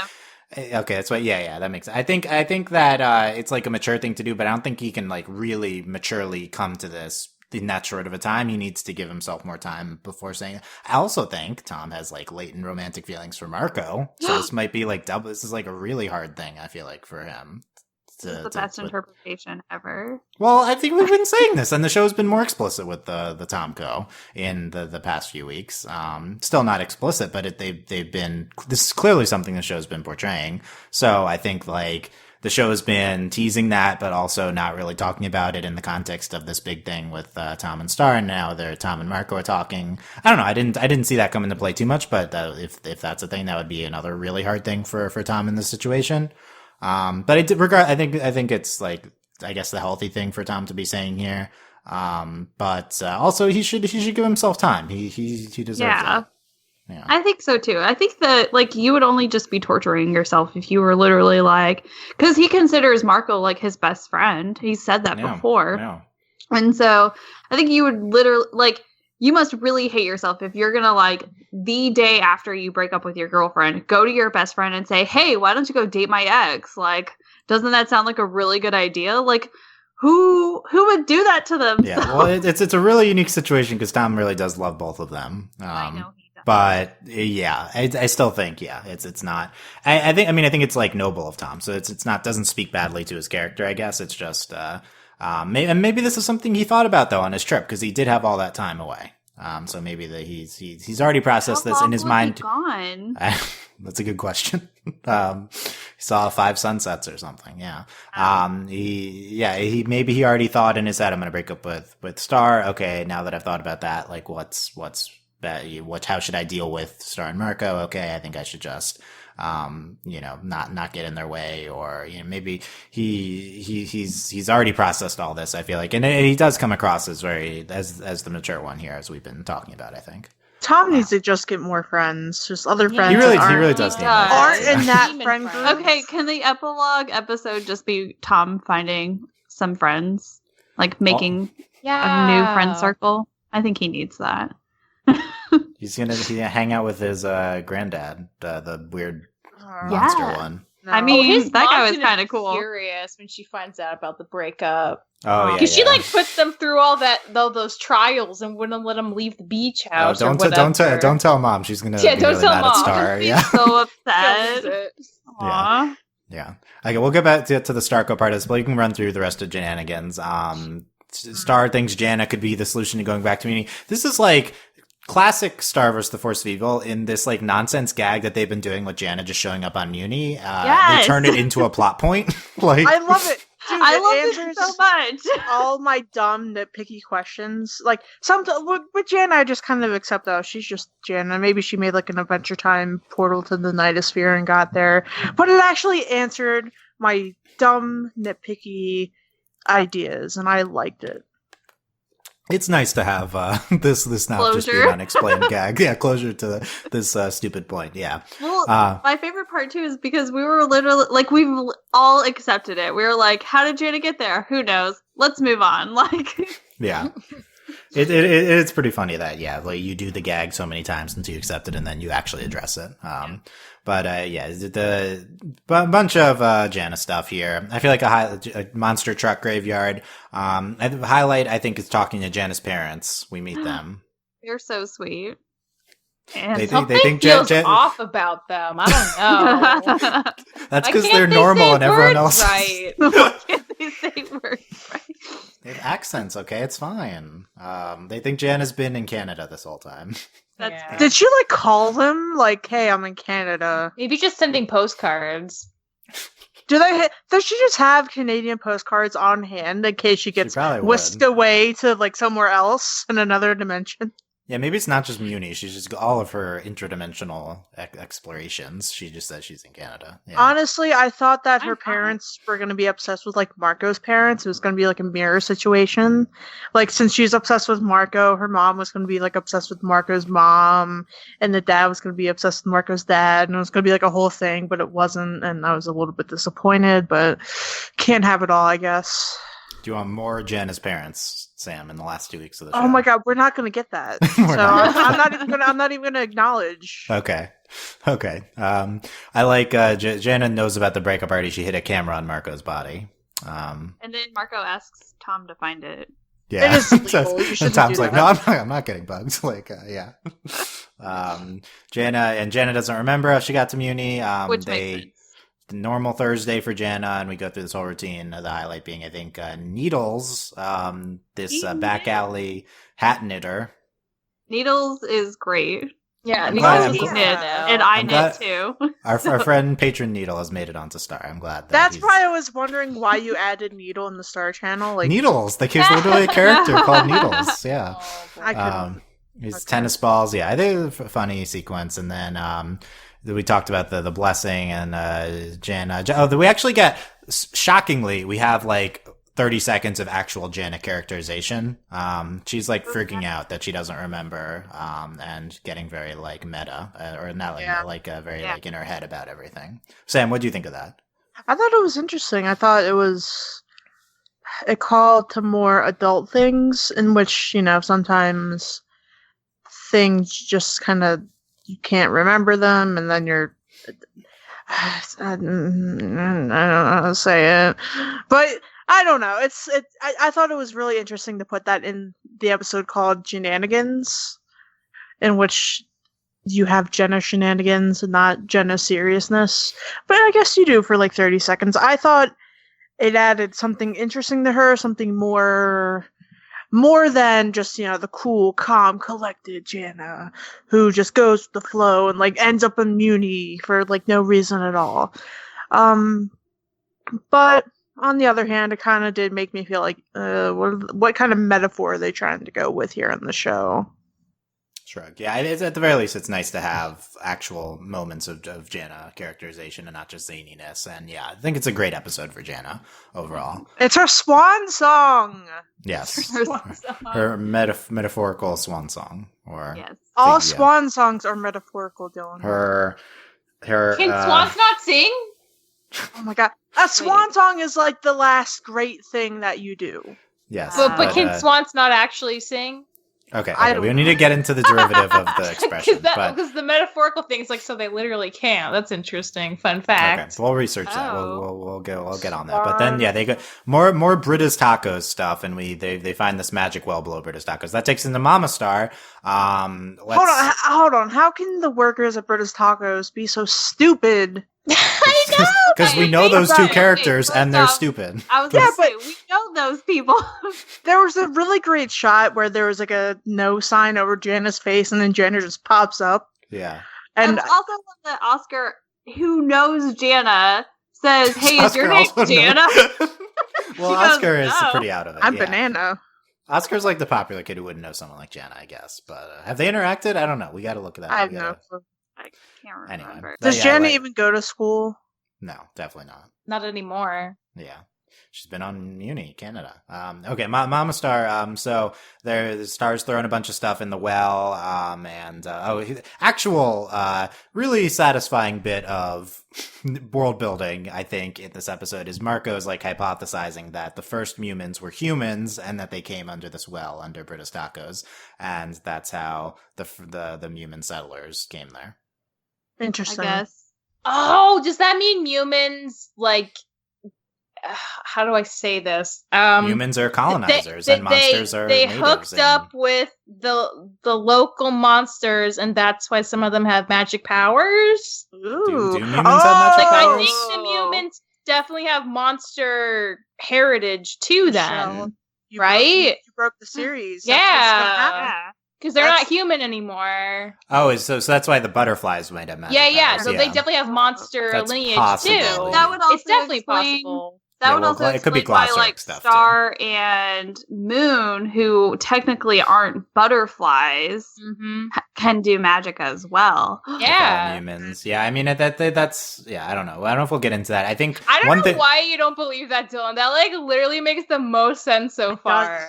Okay, that's what. Yeah, that makes sense. I think that it's like a mature thing to do, but I don't think he can like really maturely come to this in that short of a time. He needs to give himself more time before saying it. I also think Tom has like latent romantic feelings for Marco, so this might be like double. This is like a really hard thing. I feel like for him. This is the best interpretation ever. Well, I think we've been saying this, and the show's been more explicit with the Tomco in the past few weeks. Still not explicit, but they've been. This is clearly something the show's been portraying. So I think like the show has been teasing that, but also not really talking about it in the context of this big thing with Tom and Star. And now Tom and Marco are talking. I don't know. I didn't see that come into play too much, but if that's a thing, that would be another really hard thing for Tom in this situation. But I think it's like, I guess the healthy thing for Tom to be saying here. But also he should give himself time. He deserves that. Yeah. I think so too. I think that like you would only just be torturing yourself if you were literally like, because he considers Marco like his best friend. He said that before. Yeah. And so I think you would literally like, you must really hate yourself if you're going to, like, the day after you break up with your girlfriend, go to your best friend and say, "Hey, why don't you go date my ex?" Like, doesn't that sound like a really good idea? Like, who would do that to them? Yeah, well, it's a really unique situation because Tom really does love both of them. I know he does. But yeah, I still think it's not. I think it's like noble of Tom. So it's not, doesn't speak badly to his character. I guess it's just maybe this is something he thought about though on his trip because he did have all that time away. So maybe that he's already processed this in his mind. Gone? That's a good question. saw 5 sunsets or something. Yeah. Maybe he already thought in his head, I'm going to break up with Star. Okay. Now that I've thought about that, like how should I deal with Star and Marco? Okay. I think I should just, not get in their way, or, maybe he's already processed all this, I feel like. And he does come across as as the mature one here, as we've been talking about, I think. Tom needs to just get more friends, just other friends. He really does need more aren't friends, in that friend group. Okay, can the epilogue episode just be Tom finding some friends, like making a new friend circle? I think he needs that. He's gonna hang out with his granddad, the weird monster one. No. I mean, that guy was kind of cool. Furious when she finds out about the breakup. Oh yeah, because she puts them through all those trials and wouldn't let them leave the beach house. Don't tell mom. She's gonna be don't really tell mad mom. at Star. She's Yeah, so upset. Yeah. Yeah. Okay, we'll get back to the Starco part of this, but you can run through the rest of Jannanigans. Star thinks Janna could be the solution to going back to Muni. This is like classic Star vs. the Force of Evil in this like nonsense gag that they've been doing with Janna just showing up on Muni. They turn it into a plot point. Like, I love it. Dude, I love it so much. All my dumb nitpicky questions. Like with Janna, I just kind of accept that she's just Janna. Maybe she made like an Adventure Time portal to the Nightosphere and got there, but it actually answered my dumb nitpicky ideas, and I liked it. it's nice to have this now Closure. just be an unexplained gag. Yeah, closure to this stupid point. Yeah. Well, my favorite part too is because we were literally like, we've all accepted it. We were like, how did Janna get there? Who knows? Let's move on. Like, Yeah. It's pretty funny that, like you do the gag so many times until you accept it and then you actually address it. The bunch of Janna stuff here. I feel like a monster truck graveyard. The highlight, I think, is talking to Janna's parents. We meet them. they're so sweet. And They Something think feels Jan- off about them. I don't know. That's Why because can't they're they normal say and everyone words else. right. why can't they say words right? They have accents, okay? It's fine. They think Janna's been in Canada this whole time. That's Yeah. Did she like call them like, "Hey, I'm in Canada"? Maybe just sending postcards. Does she just have Canadian postcards on hand in case she gets probably would. whisked away to like somewhere else in another dimension? Yeah, maybe it's not just Muni. She's just all of her interdimensional explorations. She just says she's in Canada. Yeah. Honestly, I thought that her I'm fine. parents were going to be obsessed with like Marco's parents. It was going to be like a mirror situation. Like, since she's obsessed with Marco, her mom was going to be like obsessed with Marco's mom, and the dad was going to be obsessed with Marco's dad, and it was going to be like a whole thing, but it wasn't, and I was a little bit disappointed, but can't have it all, I guess. Do you want more Janna's parents, Sam, in the last 2 weeks of the show? Oh my god, we're not going to get that. We're So not. I'm not even going to acknowledge. Okay. I like Janna knows about the breakup party. She hit a camera on Marco's body. And then Marco asks Tom to find it. Yeah. It is illegal. You And shouldn't Tom's do like, that. no, I'm not getting bugs. Like, yeah. Janna doesn't remember how she got to Muni. Which makes sense. Normal Thursday for Janna, and we go through this whole routine. The highlight being, I think, Needles, this back alley hat knitter. Needles is great. Yeah, I'm glad- Needles I'm is Knit. now. And I I'm knit glad- too. Our friend Patron Needle has made it onto Star. I'm glad. That's he's... why I was wondering why you added Needle in the Star Channel. Like, Needles. Like, he's literally a character called Needles. Yeah. Oh, boy. I couldn't. His Okay. tennis balls. Yeah, I think it was a funny sequence. And then we talked about the blessing and Janna. We actually get, shockingly, we have like 30 seconds of actual Janna characterization. She's like freaking out that she doesn't remember and getting very like meta or not like very like in her head about everything. Sam, what do you think of that? I thought it was interesting. I thought it called to more adult things in which, sometimes things just kind of, you can't remember them, and then you're, I don't know how to say it, but I don't know. I thought it was really interesting to put that in the episode called Jannanigans, in which you have Jenna shenanigans and not Jenna seriousness. But I guess you do for like 30 seconds. I thought it added something interesting to her, something more than just, the cool, calm, collected Janna who just goes with the flow and like ends up in Muni for like no reason at all. But on the other hand, it kind of did make me feel like, what kind of metaphor are they trying to go with here in the show? Shrug. Yeah, it is, at the very least, it's nice to have actual moments of Janna characterization and not just zaniness. And yeah, I think it's a great episode for Janna overall. It's her swan song! Yes. Her swan song. Her metaphorical swan song. Or Yes. All swan songs are metaphorical, Dylan. Her Can swans not sing? Oh my god. A swan song is like the last great thing that you do. Yes. But can swans not actually sing? Okay, we need to get into the derivative of the expression. Because the metaphorical thing's like, so they literally can't. That's interesting. Fun fact. Okay, we'll research that. We'll get on that. But then, they go more Brita's Tacos stuff, and they find this magic well below Brita's Tacos. That takes into Mama Star. Hold on. How can the workers at Brita's Tacos be so stupid? I know! Because we know those two characters, and they're stupid. I was gonna say, we know those people. There was a really great shot where there was like a no sign over Janna's face, and then Janna just pops up. Yeah. And also when the Oscar, who knows Janna, says, "Hey, is your name Janna?" Well, Oscar is pretty out of it. I'm Banana. Oscar's like the popular kid who wouldn't know someone like Janna, I guess. But have they interacted? I don't know. We got to look at that. I have no clue. I can't remember. Anyway, Does Janna even go to school? No, definitely not. Not anymore. Yeah. She's been on Muni, Canada. Okay, Mama Star. So the Star's throwing a bunch of stuff in the well. Really satisfying bit of world building, I think, in this episode is Marco's like hypothesizing that the first humans were humans and that they came under this well under British Tacos, and that's how the human settlers came there. Interesting. I guess. Oh, does that mean humans, like, how do I say this? Humans are colonizers and monsters are They natives hooked up with the local monsters, and that's why some of them have magic powers? Ooh. Do humans have magic I powers? think the humans definitely have monster heritage to them, right? You broke the series. Yeah. Because they're not human anymore. Oh, so that's why the butterflies might have magic Yeah. powers. So they definitely have monster That's lineage possible. too. That would also It's definitely explain- possible. That would also it could be explain why, Glossaric like, stuff, Star and Moon, who technically aren't butterflies, can do magic as well. Yeah. Humans. Yeah, I mean, that's, yeah, I don't know. I don't know if we'll get into that. I think I don't know why you don't believe that, Dylan. That, like, literally makes the most sense so far.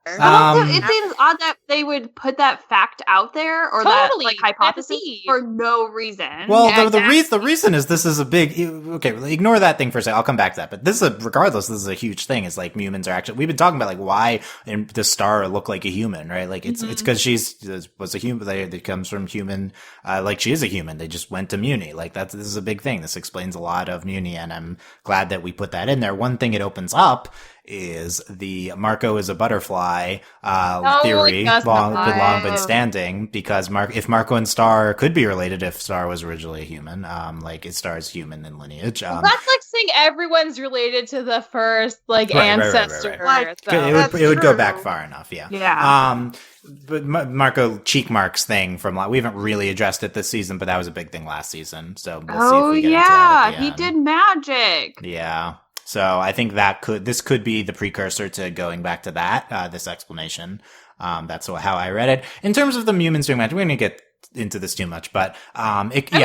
But also, it seems odd that they would put that fact out there or that like hypothesis for no reason. Well, the reason is this is a big. Okay, ignore that thing for a second. I'll come back to that. But this is regardless. This is a huge thing. Is like humans are actually. We've been talking about like why the Star look like a human, right? Like it's because was a human. It comes from human. Like she is a human. They just went to Muni. Like this is a big thing. This explains a lot of Muni, and I'm glad that we put that in there. One thing it opens up is the Marco is a butterfly theory long been standing, because if Marco and Star could be related if Star was originally a human, like it Star's human in lineage. That's like saying everyone's related to the first ancestor. Right. It would go back far enough, yeah. Yeah. But Marco cheek marks thing from we haven't really addressed it this season, but that was a big thing last season. So we'll see if we get into that at the he end. did magic. Yeah. So I think this could be the precursor to going back to that, this explanation. That's how I read it. In terms of the humans doing magic, we're going to get into this too much, but I think we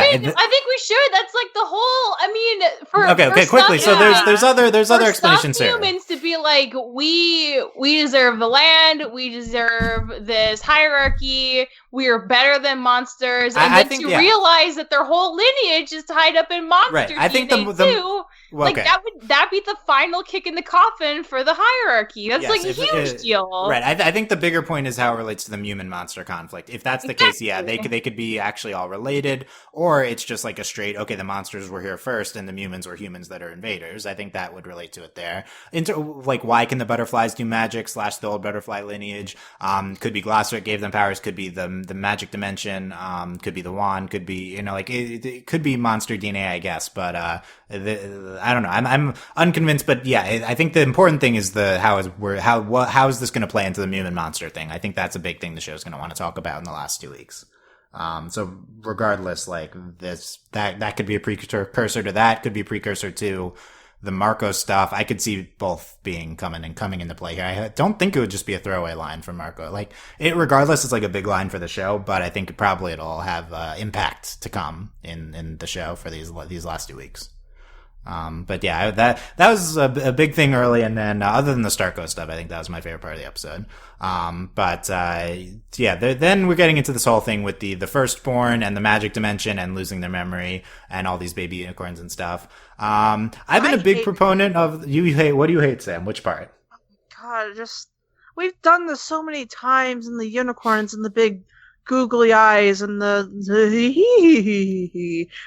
should. That's like the whole. I mean, for quickly. So there's other explanations here. here. Humans to be like, we deserve the land. We deserve this hierarchy. We are better than monsters, and then to realize that their whole lineage is tied up in monster right. I think DNA too. Like that be the final kick in the coffin for the hierarchy. That's like a huge deal. Right. I think the bigger point is how it relates to the human monster conflict. If that's the case, yeah, they could be actually all related, or it's just like a straight, okay, the monsters were here first and the humans were humans that are invaders. I think that would relate to it there. Like, why can the butterflies do magic / the old butterfly lineage? Could be Glossaric gave them powers, could be the magic dimension, could be the wand, could be, like, it could be monster DNA, I guess, but, I don't know. I'm unconvinced, but yeah, I think the important thing is how is this going to play into the human monster thing? I think that's a big thing the show's going to want to talk about in the last 2 weeks. So regardless, like that could be a precursor to that, could be a precursor to the Marco stuff. I could see both coming into play here. I don't think it would just be a throwaway line from Marco. Like it, regardless, it's like a big line for the show, but I think probably it'll have impact to come in the show for these last 2 weeks. But yeah, that was a big thing early, and then other than the Starco stuff, I think that was my favorite part of the episode. Then we're getting into this whole thing with the firstborn and the magic dimension and losing their memory and all these baby unicorns and stuff. I've been a big proponent of what do you hate, Sam? Which part? God, we've done this so many times, and the unicorns and the big googly eyes and the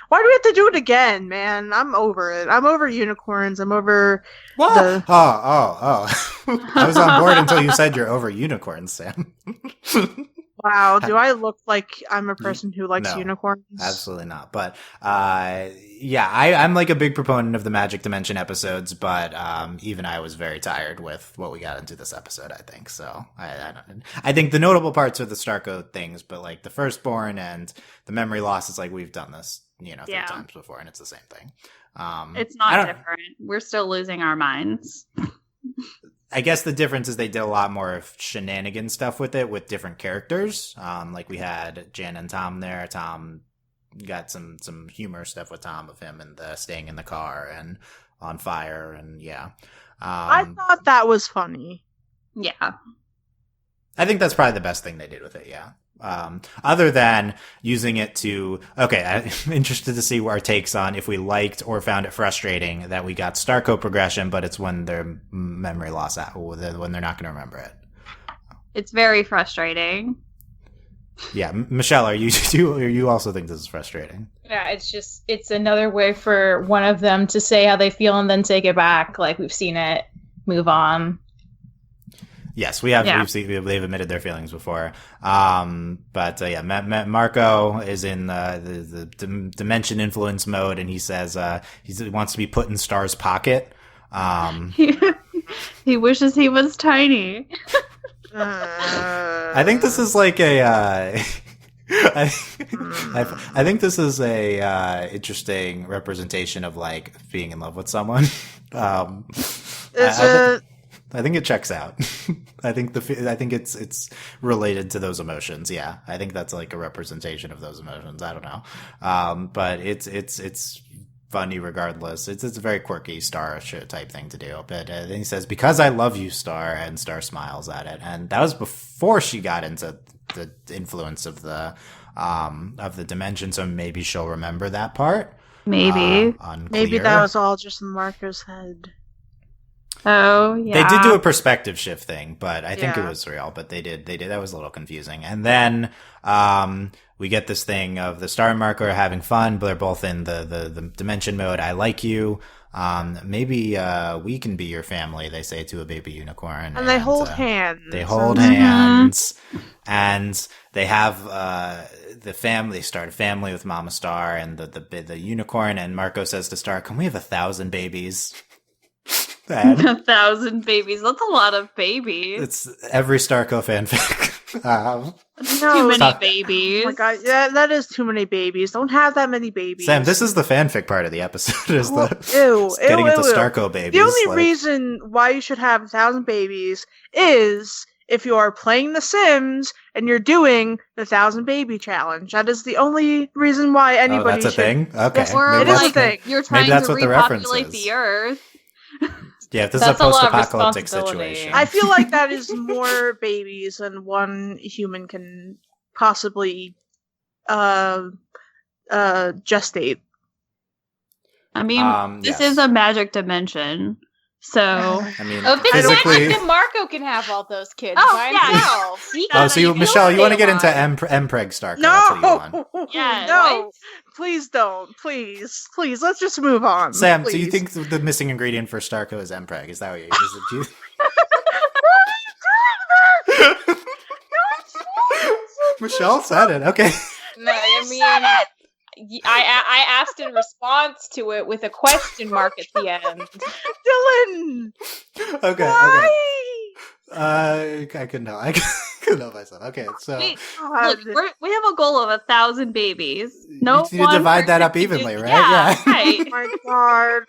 why do we have to do it again, man? I'm over it. I'm over unicorns. I'm over what? I was on board until you said you're over unicorns, Sam. Wow, do I look like I'm a person who likes unicorns? Absolutely not. But I'm like a big proponent of the Magic Dimension episodes, but even I was very tired with what we got into this episode, I think. So I think the notable parts are the Starco things, but like the firstborn and the memory loss, it's like we've done this, 3 times before, and it's the same thing. It's not different. We're still losing our minds. I guess the difference is they did a lot more of shenanigan stuff with it, with different characters. Like we had Jan and Tom there. Tom got some humor stuff with Tom of him and the staying in the car and on fire, and yeah. I thought that was funny. Yeah. I think that's probably the best thing they did with it, yeah. Other than using it to, I'm interested to see our takes on if we liked or found it frustrating that we got Starco progression, but it's when their memory loss when they're not going to remember it. It's very frustrating. Yeah, Michelle, are you also think this is frustrating? Yeah, it's another way for one of them to say how they feel and then take it back. Like we've seen it move on. Yes, we have. Yeah. They've admitted their feelings before. But Marco is in the dimension influence mode, and he says he wants to be put in Star's pocket. He wishes he was tiny. I think this is like a. I think this is a interesting representation of like being in love with someone. I think it checks out. I think it's related to those emotions. Yeah, I think that's like a representation of those emotions. I don't know, but it's funny regardless. It's a very quirky Star type thing to do. But then he says, "Because I love you, Star," and Star smiles at it, and that was before she got into the influence of the dimension. So maybe she'll remember that part. Maybe maybe that was all just in Marco's head. Oh, yeah. They did do a perspective shift thing, but I think it was real. But they did. That was a little confusing. And then we get this thing of the Star and Marco are having fun, but they're both in the dimension mode. I like you. Maybe we can be your family, they say to a baby unicorn. And they hold hands. They hold hands. And they have the family. They start a family with Mama Star and the unicorn. And Marco says to Star, "Can we have 1,000 babies?" 1,000 babies. That's a lot of babies. It's every Starco fanfic. Too many babies. Oh my god, yeah, that is too many babies. Don't have that many babies. Sam, this is the fanfic part of the episode. Getting into Starco babies. The only reason why you should have 1,000 babies is if you are playing The Sims and you're doing the 1,000 baby challenge. That is the only reason why anybody. That's a thing. Okay, yes, it is a thing. You're trying to repopulate the Earth. Yeah, this is a post-apocalyptic situation. I feel like that is more babies than one human can possibly gestate. I mean, this is a magic dimension, so I mean, physically, then Marco can have all those kids by himself. So Michelle, you want to get into Mpreg Starco? No, yeah, no. what? Please don't. Please, let's just move on. Sam, please. So you think the missing ingredient for Starco is Mpreg? Is that what you? Michelle said it. Okay. No, I mean, I asked in response to it with a question mark at the end. Dylan. Okay. Why? I couldn't help. I couldn't help myself. Okay, so Wait, God. look, we have a goal of 1,000 babies. No, you need to divide that up evenly, right? Yeah. Right. Oh my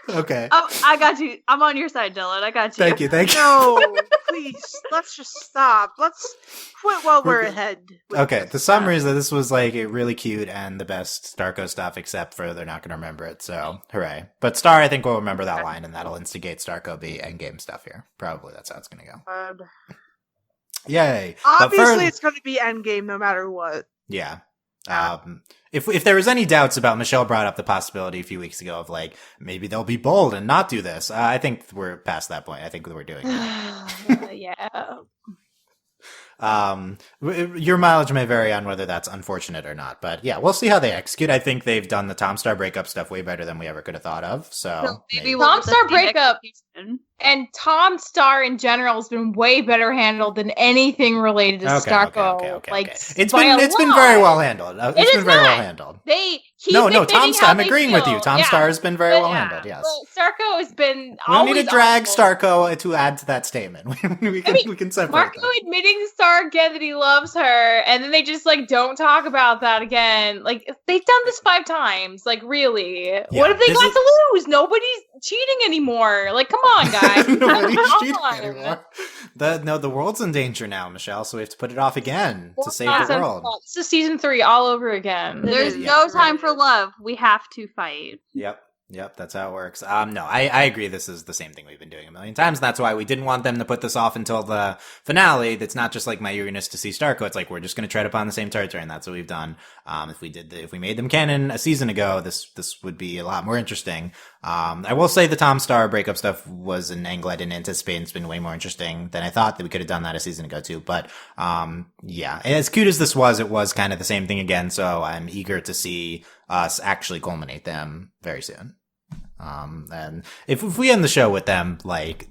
God. Okay. I got you. I'm on your side, Dylan. I got you. Thank you. No, please. Let's just stop. Let's quit while we're ahead. with Okay, this. the summary is that this was like really cute and the best Starco stuff, except for they're not going to remember it, so hooray. But Star, I think, will remember that line, and that'll instigate Starco B endgame stuff here. Probably that's how it's going to go. God. Yay. But Obviously, for- it's going to be endgame no matter what. Yeah. If there was any doubts about, Michelle brought up the possibility a few weeks ago of like, maybe they'll be bold and not do this. I think we're past that point. I think we're doing it. Yeah. Your mileage may vary on whether that's unfortunate or not, but yeah, we'll see how they execute. I think they've done the Tom Star breakup stuff way better than we ever could have thought of. So maybe. we'll Tom get the Star same breakup. execution. And Tom Star in general has been way better handled than anything related to Starco. Okay. It's by a been lot. very well handled. It It's is been very well not. handled. They keep No, admitting Tom Star. how I'm they agreeing with feel. you. Tom Yeah. Star has been very well Yeah. handled. Yes. Well, Starco has been We don't need always to drag awful. Starco to add to that statement. we can separate Marco them. admitting to Star again that he loves her, and then they just like don't talk about that again. Like they've done this 5 times. Like really, what have they this got is- to lose? Nobody's cheating anymore. Like come on, guys. Nobody's Come cheating on. anymore. The world's in danger now, Michelle, so we have to put it off again to save the Nonsense. world. This is season 3 all over again. There's Yeah. no time for love. We have to fight. Yep, that's how it works. No, I agree. This is the same thing we've been doing a million times. And that's why we didn't want them to put this off until the finale. That's not just like my eagerness to see Starco. It's like we're just going to tread upon the same territory, and that's what we've done. If we made them canon a season ago, this would be a lot more interesting. I will say the Tom Star breakup stuff was an angle I didn't anticipate. And it's been way more interesting than I thought. That we could have done that a season ago too. But yeah, as cute as this was, it was kind of the same thing again. So I'm eager to see us actually culminate them very soon. And if we end the show with them like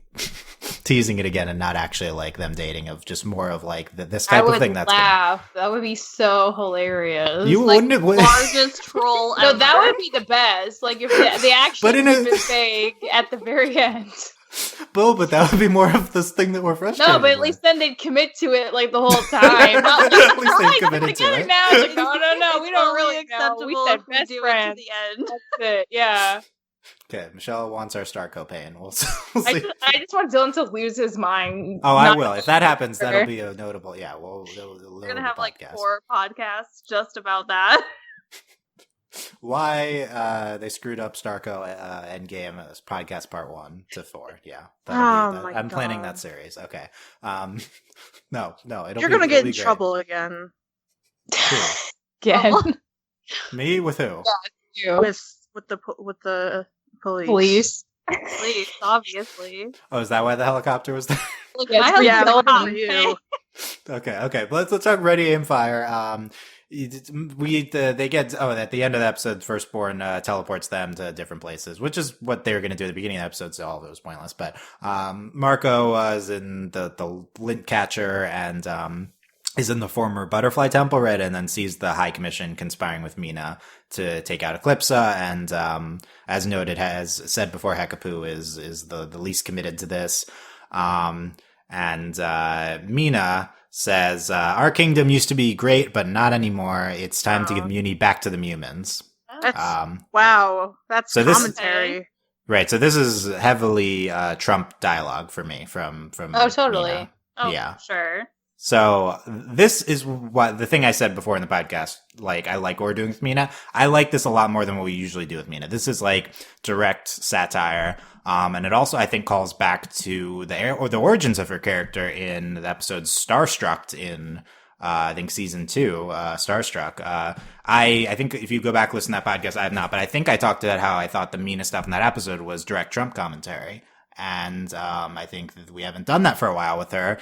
teasing it again and not actually like them dating, of just more of like this type of thing, that's laugh. That would be so hilarious. you Like, wouldn't. Largest troll No, ever. that would be the best. Like if they actually But in a- keep it vague at the very end. But that would be more of this thing that we're frustrated. No, but at with. least then they'd commit to it like the whole time. Not like, At least "We're they've like, committed we're to together it." now. It's like, no, we It's don't only really know. acceptable We said if we best do friends. it to the end. That's it. Yeah. Okay, Michelle wants our Starco pain. We'll see. I just want Dylan to lose his mind. Oh, I Not- will. If that happens, Sure. that'll be a notable. Yeah, we'll We're gonna have like 4 podcasts just about that. Why they screwed up Starco Endgame as podcast part 1 to 4. Yeah. My I'm planning God. that series. Okay. No, You're going to get in trouble again Again. Me with who? You. with the police. Police. Please, obviously. Oh, is that why the helicopter was there? Look, Yes, I have Yeah, no because cop. of you. Okay. But let's talk Ready Aim Fire. They get at the end of the episode, Firstborn teleports them to different places, which is what they were going to do at the beginning of the episode, so all of it was pointless. But Marco is in the lint catcher and is in the former Butterfly Temple, right, and then sees the High Commission conspiring with Mina to take out Eclipsa, and as noted, has said before, Hekapu is the least committed to this. And Mina says, our kingdom used to be great, but not anymore. It's time to give Muni back to the humans. That's, wow, that's so this- commentary. Right, so this is heavily Trump dialogue for me from Oh, totally. Mina. Oh, Yeah. sure. So this is what the thing I said before in the podcast. Like, I like what we're doing with Mina. I like this a lot more than what we usually do with Mina. This is like direct satire. And it also, I think, calls back to the origins of her character in the episode Starstruck in, I think season 2, Starstruck. I think if you go back, listen to that podcast, I have not, but I think I talked about how I thought the Mina stuff in that episode was direct Trump commentary. And I think that we haven't done that for a while with her.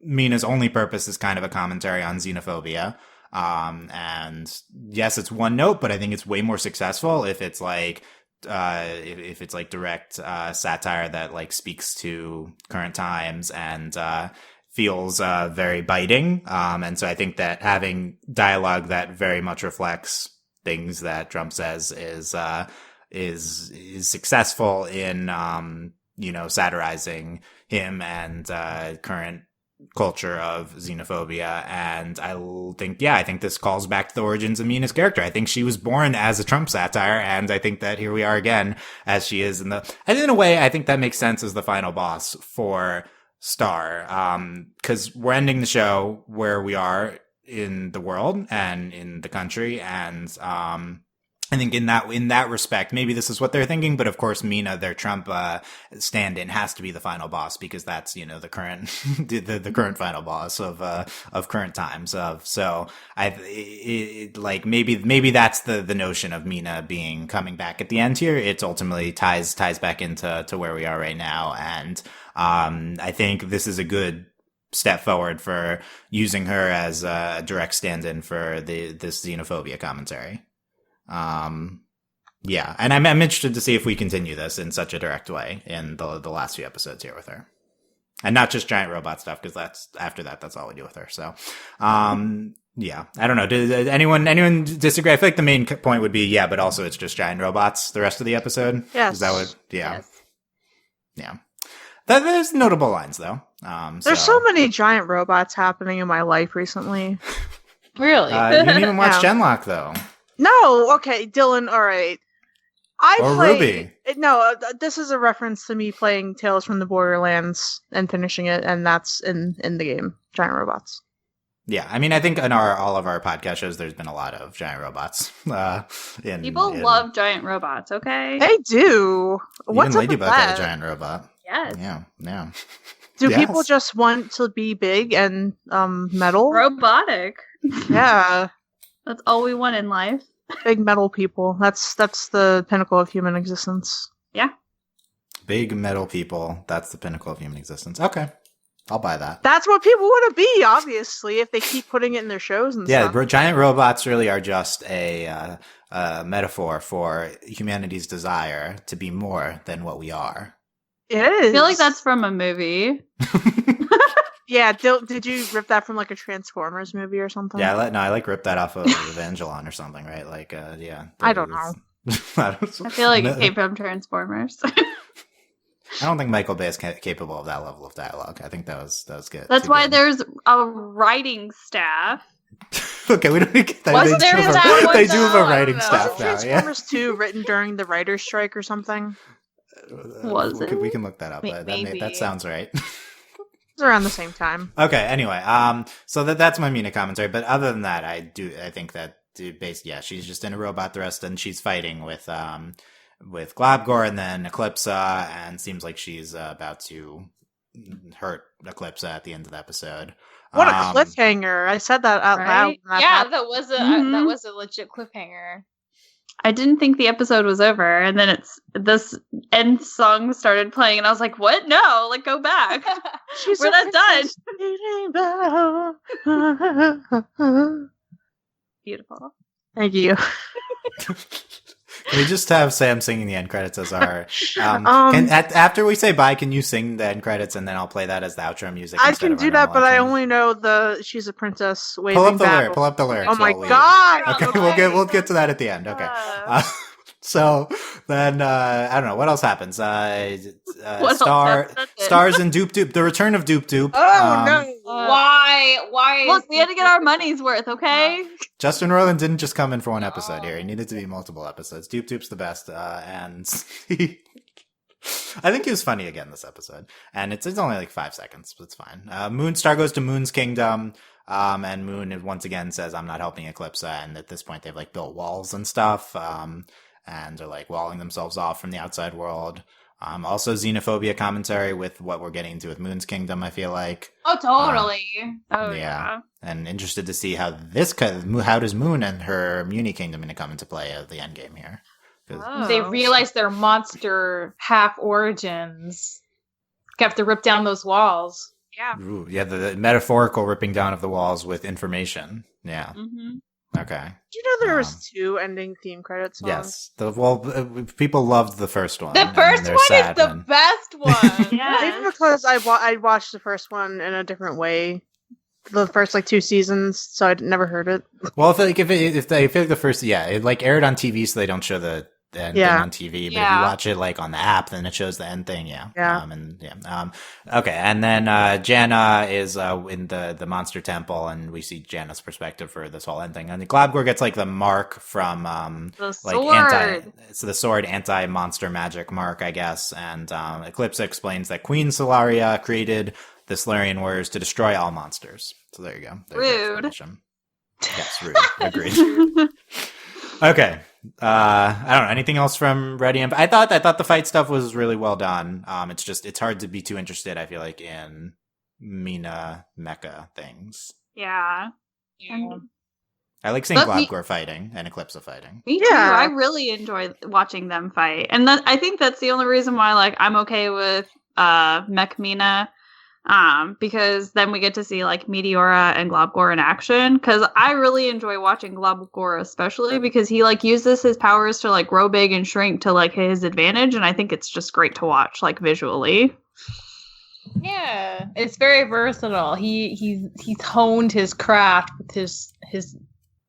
Mina's only purpose is kind of a commentary on xenophobia. And yes, it's one note, but I think it's way more successful if it's like if it's like direct satire that like speaks to current times and feels very biting. And so I think that having dialogue that very much reflects things that Trump says is successful in satirizing him and current culture of xenophobia. And I think this calls back to the origins of Mina's character. I think she was born as a Trump satire, and I think that here we are again as she is and in a way I think that makes sense as the final boss for Star, because we're ending the show where we are in the world and in the country, and I think in that respect, maybe this is what they're thinking, but of course, Mina, their Trump stand-in, has to be the final boss because that's the current the current final boss of current times. So maybe that's the notion of Mina coming back at the end here. It ultimately ties back into where we are right now, and I think this is a good step forward for using her as a direct stand-in for this xenophobia commentary. And I'm interested to see if we continue this in such a direct way in the last few episodes here with her, and not just giant robot stuff, because that's all we do with her. So, I don't know. Did anyone disagree? I feel like the main point would be, but also it's just giant robots the rest of the episode. Yes. Is that what? Yeah. Yes. Yeah. There's notable lines though. There's so many giant robots happening in my life recently. Really? You didn't even watch Genlock though. No, okay, Dylan, all right. Ruby. No, this is a reference to me playing Tales from the Borderlands and finishing it, and that's in the game, Giant Robots. Yeah, I mean, I think in all of our podcast shows, there's been a lot of giant robots. People love giant robots, okay? They do. What's even up Ladybug with that? had a giant robot. Yes. Yeah. Do Yes. people just want to be big and metal? Robotic. Yeah. That's all we want in life. Big metal people. That's the pinnacle of human existence. Yeah. Big metal people. That's the pinnacle of human existence. Okay. I'll buy that. That's what people want to be, obviously, if they keep putting it in their shows and stuff. Yeah, giant robots really are just a metaphor for humanity's desire to be more than what we are. It is. I feel like that's from a movie. Yeah, did you rip that from like a Transformers movie or something? Yeah, I ripped that off of Evangelon or something, right? Like, yeah. I don't know. I feel like it came from Transformers. I don't think Michael Bay is capable of that level of dialogue. I think that was good. That's why there's a writing staff. Okay, we don't get that. Wasn't there that one, They do have a though? writing I don't know. staff now. Yeah. Transformers 2 written during the writer's strike or something? Was it? We can look that up. Maybe. That sounds right. It's around the same time. Okay. Anyway, so that's my Mina commentary. But other than that, I think that she's just in a robot thrust, and she's fighting with Glabgor and then Eclipsa, and seems like she's about to hurt Eclipsa at the end of the episode. What a cliffhanger! I said that out loud. Right? when that Yeah, happened. that was a legit cliffhanger. I didn't think the episode was over, and then this end song started playing, and I was like, "What? No! Like, go back. We're not done." Beautiful. Thank you. Can we just have Sam singing the end credits as our? After we say bye, can you sing the end credits, and then I'll play that as the outro music? I instead can of do our that, but normal I outro? only know the "She's a Princess" waving Pull battle. up the lyrics. Oh my while we- god! Okay, we'll get to that at the end. Okay. So then, I don't know what else happens. What else Star, happens? Stars and Doop Doop. The return of Doop Doop. Oh no! Why? Look, we had to get our money's worth, okay? Justin Roiland didn't just come in for one episode here. He needed to be multiple episodes. Doop Doop's the best, and I think he was funny again this episode. And it's only like 5 seconds, but it's fine. Star goes to Moon's kingdom. And Moon once again says, "I'm not helping Eclipsa," and at this point they've like built walls and stuff, and they're like walling themselves off from the outside world. Also xenophobia commentary with what we're getting into with Moon's kingdom, I feel like. Oh, totally. Yeah. And interested to see how how does Moon and her Muni kingdom going to come into play at the end game here. They realize their monster half origins. Have to rip down those walls. Yeah. Ooh, yeah, the metaphorical ripping down of the walls with information. Yeah. Mm-hmm. Okay. Did you know there was 2 ending theme credit songs? Yes. People loved the first one. The first one is the best one. Maybe because I watched the first one in a different way. The first 2 seasons, so I never heard it. Well, if they feel like the first, it like aired on TV, so they don't show the end thing on TV, but if you watch it like on the app, then it shows the end thing. Okay, and then Janna is in the monster temple, and we see Janna's perspective for this whole end thing. And Glabgor gets like the mark from the sword. It's the sword anti-monster magic mark, I guess. And Eclipse explains that Queen Solaria created the Solarian warriors to destroy all monsters. So there you go. Rude. Yes, rude. Agreed. Okay. I don't know. Anything else from Ready and I thought the fight stuff was really well done. It's hard to be too interested, I feel like, in Mina mecha things. Yeah. I like seeing Glabgor fighting and Eclipse fighting. Me too. I really enjoy watching them fight. And I think that's the only reason why like I'm okay with Mech Mina. Because then we get to see like Meteora and Glabgor in action. Because I really enjoy watching Glabgor, especially because he like uses his powers to like grow big and shrink to like his advantage, and I think it's just great to watch, like visually. Yeah, it's very versatile. He's honed his craft with his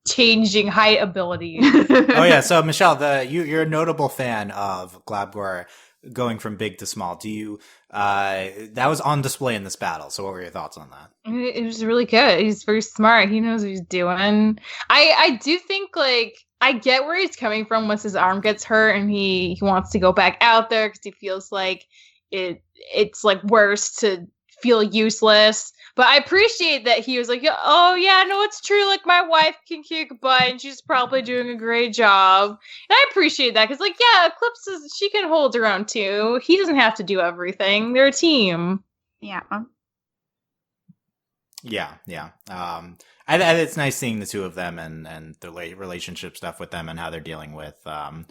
changing height abilities. Oh yeah, so Michelle, you're a notable fan of Glabgor going from big to small. Do you that was on display in this battle, so what were your thoughts on that? It was really good. He's very smart. He knows what he's doing. I do think like I get where he's coming from once his arm gets hurt and he wants to go back out there because he feels like it's like worse to feel useless. But I appreciate that he was like, oh yeah, no, it's true. Like my wife can kick butt and she's probably doing a great job. And I appreciate that because like, yeah, Eclipse she can hold her own too. He doesn't have to do everything. They're a team. Yeah. Yeah. It's nice seeing the two of them and the relationship stuff with them and how they're dealing with the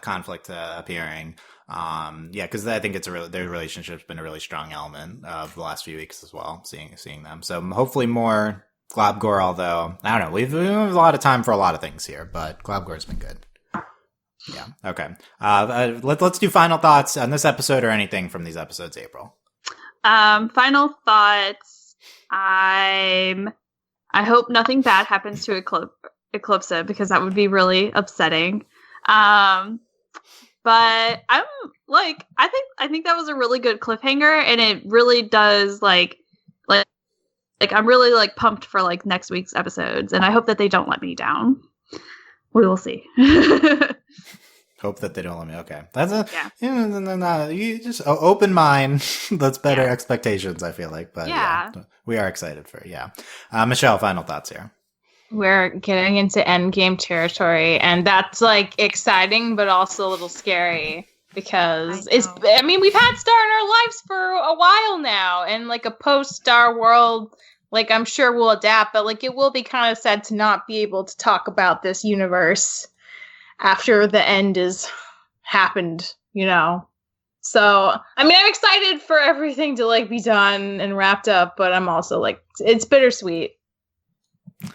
conflict appearing. Because I think their relationship's been a really strong element of the last few weeks as well. Seeing them, so hopefully more Glabgor. Although I don't know, we've a lot of time for a lot of things here, but Glabgor's been good. Yeah. Okay. Let's do final thoughts on this episode or anything from these episodes, April. Final thoughts. I hope nothing bad happens to Eclipse because that would be really upsetting. But I'm like, I think that was a really good cliffhanger, and it really does like I'm really like pumped for like next week's episodes, and I hope that they don't let me down. We will see. Hope that they don't let me. Okay, that's you just open mind. That's better expectations. I feel like, but we are excited for it. Michelle, final thoughts here. We're getting into endgame territory, and that's like exciting, but also a little scary because we've had Star in our lives for a while now, and like a post-Star world, like I'm sure we'll adapt, but like it will be kind of sad to not be able to talk about this universe after the end is happened, you know? So, I'm excited for everything to like be done and wrapped up, but I'm also like, it's bittersweet.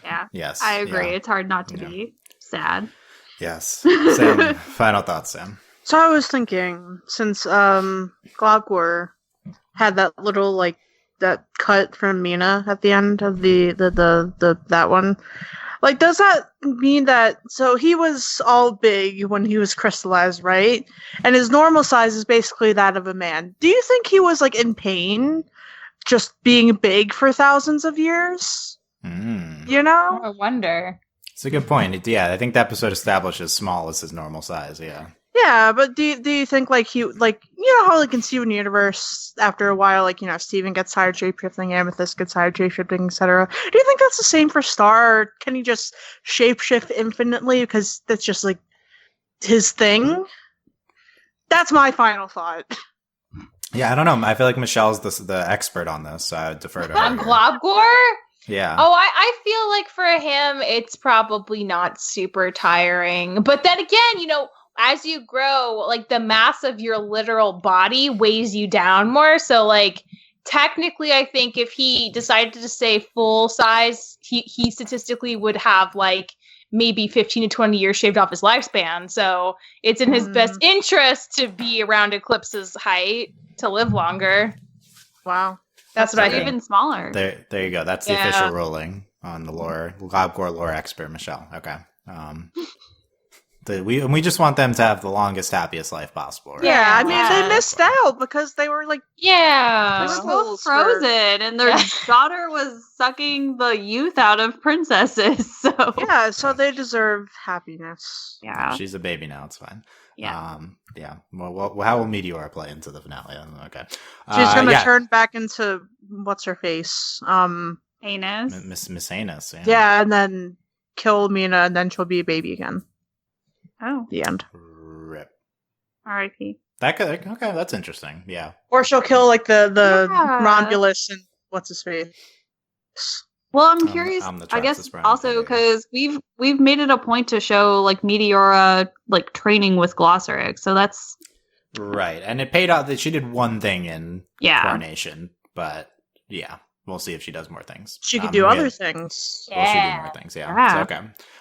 Yeah. Yes. I agree. Yeah. It's hard not to be sad. Yes. Sam, final thoughts, Sam. So I was thinking, since Glabgor had that little like that cut from Mina at the end of the that one, like does that mean that so he was all big when he was crystallized, right? And his normal size is basically that of a man. Do you think he was like in pain just being big for thousands of years? You know? I wonder. It's a good point. Yeah, I think the episode establishes small as his normal size, yeah. Yeah, but do you think like he like how like in Steven Universe after a while like Steven gets tired shapeshifting, Amethyst gets tired shapeshifting, etc. Do you think that's the same for Star? Or can he just shapeshift infinitely because that's just like his thing? That's my final thought. Yeah, I don't know. I feel like Michelle's the expert on this, so I would defer to her. On Glabgor? Yeah. Oh, I feel like for him, it's probably not super tiring. But then again, as you grow, like the mass of your literal body weighs you down more. So like technically, I think if he decided to stay full size, he statistically would have like maybe 15 to 20 years shaved off his lifespan. So it's in his best interest to be around Eclipse's height to live longer. Wow. That's what I think. Even smaller. There you go. That's the official ruling on the lore. Glabgor lore expert, Michelle. Okay. We just want them to have the longest, happiest life possible. Right? Yeah, I mean, Yeah. they missed out because they were like, Yeah. They were Schools both for- frozen, and their Yeah. daughter was sucking the youth out of princesses. So yeah, so they deserve happiness. yeah, She's a baby now. It's fine. yeah. Yeah. Well, how will Meteor play into the finale? Okay. She's gonna yeah. turn back into what's her face? Anus. Miss Anus. Yeah, and then kill Mina, and then she'll be a baby again. Oh, The end. Rip. R.I.P. That could, okay, that's interesting. Yeah. Or she'll kill like the Yeah. Romulus and what's his face. Well, I'm I'm curious. the I guess Traxxas Brown also baby. because we've made it a point to show like Meteora like training with Glossaric, so that's Right. And it paid out that she did one thing in yeah. Coronation, but yeah, we'll see if she does more things. She could do we other had- things. Well, she did Yeah. more things, yeah. Yeah. So, okay.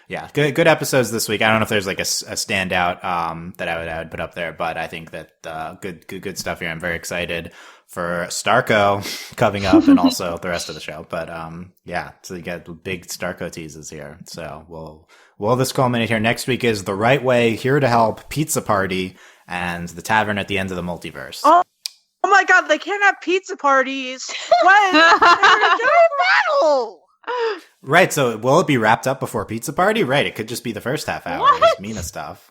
Yeah, good episodes this week. I don't know if there's like a standout that I would put up there, but I think that good stuff here. I'm very excited for Starco coming up and also the rest of the show. But yeah, so you get big Starco teases here. So will this culminate here? Next week is The Right Way, Here to Help, Pizza Party, and The Tavern at the End of the Multiverse. Oh my god, they can't have pizza parties when they're doing battle! Right, so will it be wrapped up before Pizza Party? Right, it could just be the first half hour What? is Mina stuff.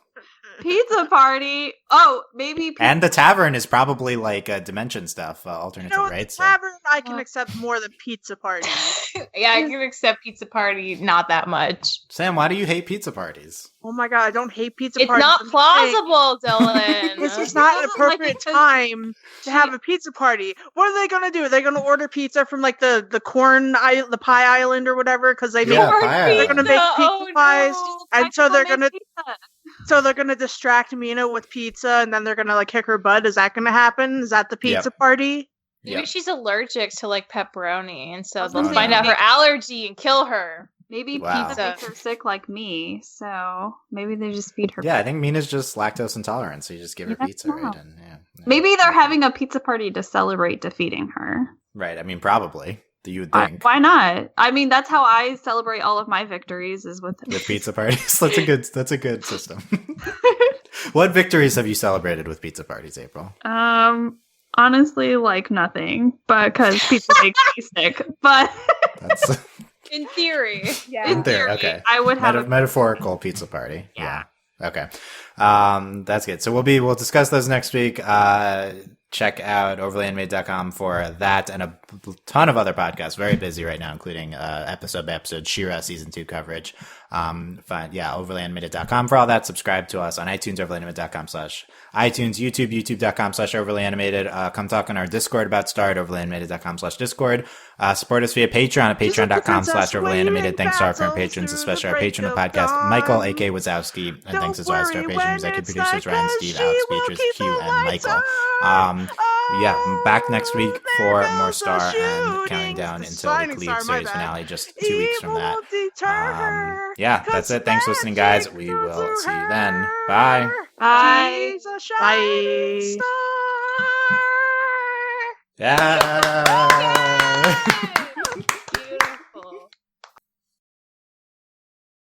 Pizza party. Oh, maybe. And the tavern is probably like dimension stuff, alternative, You know, right? the So, tavern I can accept more than pizza party. Yeah, I can accept Pizza Party not that much. Sam, why do you hate pizza parties? Oh my god, I don't hate pizza It's parties. not I'm just plausible, saying, Dylan. This is not an It doesn't like appropriate because time to have a pizza party. What are they gonna do? They're gonna order pizza from like the the pie island or whatever because they Yeah, make, Pie they're Island. gonna make pizza pies, and so they're gonna Pizza. distract Mina with pizza, and then they're gonna like kick her butt. Is that gonna happen? Is that the pizza party? Maybe Yep. she's allergic to like pepperoni, and so I was they'll gonna find say, out her allergy and kill her. Maybe Wow. pizza makes her sick like me, so maybe they just feed her. Yeah, I think Mina's just lactose intolerant, so you just give her Yeah, pizza, no. right? And yeah. Maybe they're having a pizza party to celebrate defeating her. Right, I mean, probably. You would think. Why not? I mean, that's how I celebrate all of my victories is with With pizza parties. That's a good system. What victories have you celebrated with pizza parties, April? Honestly, like nothing, but because pizza makes me sick. But That's In theory, yeah. in there, theory, okay. I would have a metaphorical pizza party. Yeah. Okay. That's good. So we'll discuss those next week. Check out overlyanimated.com for that and a ton of other podcasts. Very busy right now, including episode by episode She-Ra season 2 coverage. Overlyanimated.com for all that. Subscribe to us on iTunes, overlyanimated.com/iTunes, YouTube, youtube.com/overlyanimated. Come talk on our Discord about Star at overlyanimated.com/Discord. Support us via Patreon at patreon.com/overlyanimated. Thanks to our current patrons, especially our patron of the podcast, Michael, A.K. Wazowski. And thanks as always to our patron executive producers, Ryan, Steve, Alex, Beatrice, Q, and Michael. Yeah, I'm back next week for more Star and counting down until the Khalid series finale just 2 weeks from that. Yeah, that's it. Thanks for listening, guys. We will see you then. Bye. Bye. Bye. Yeah.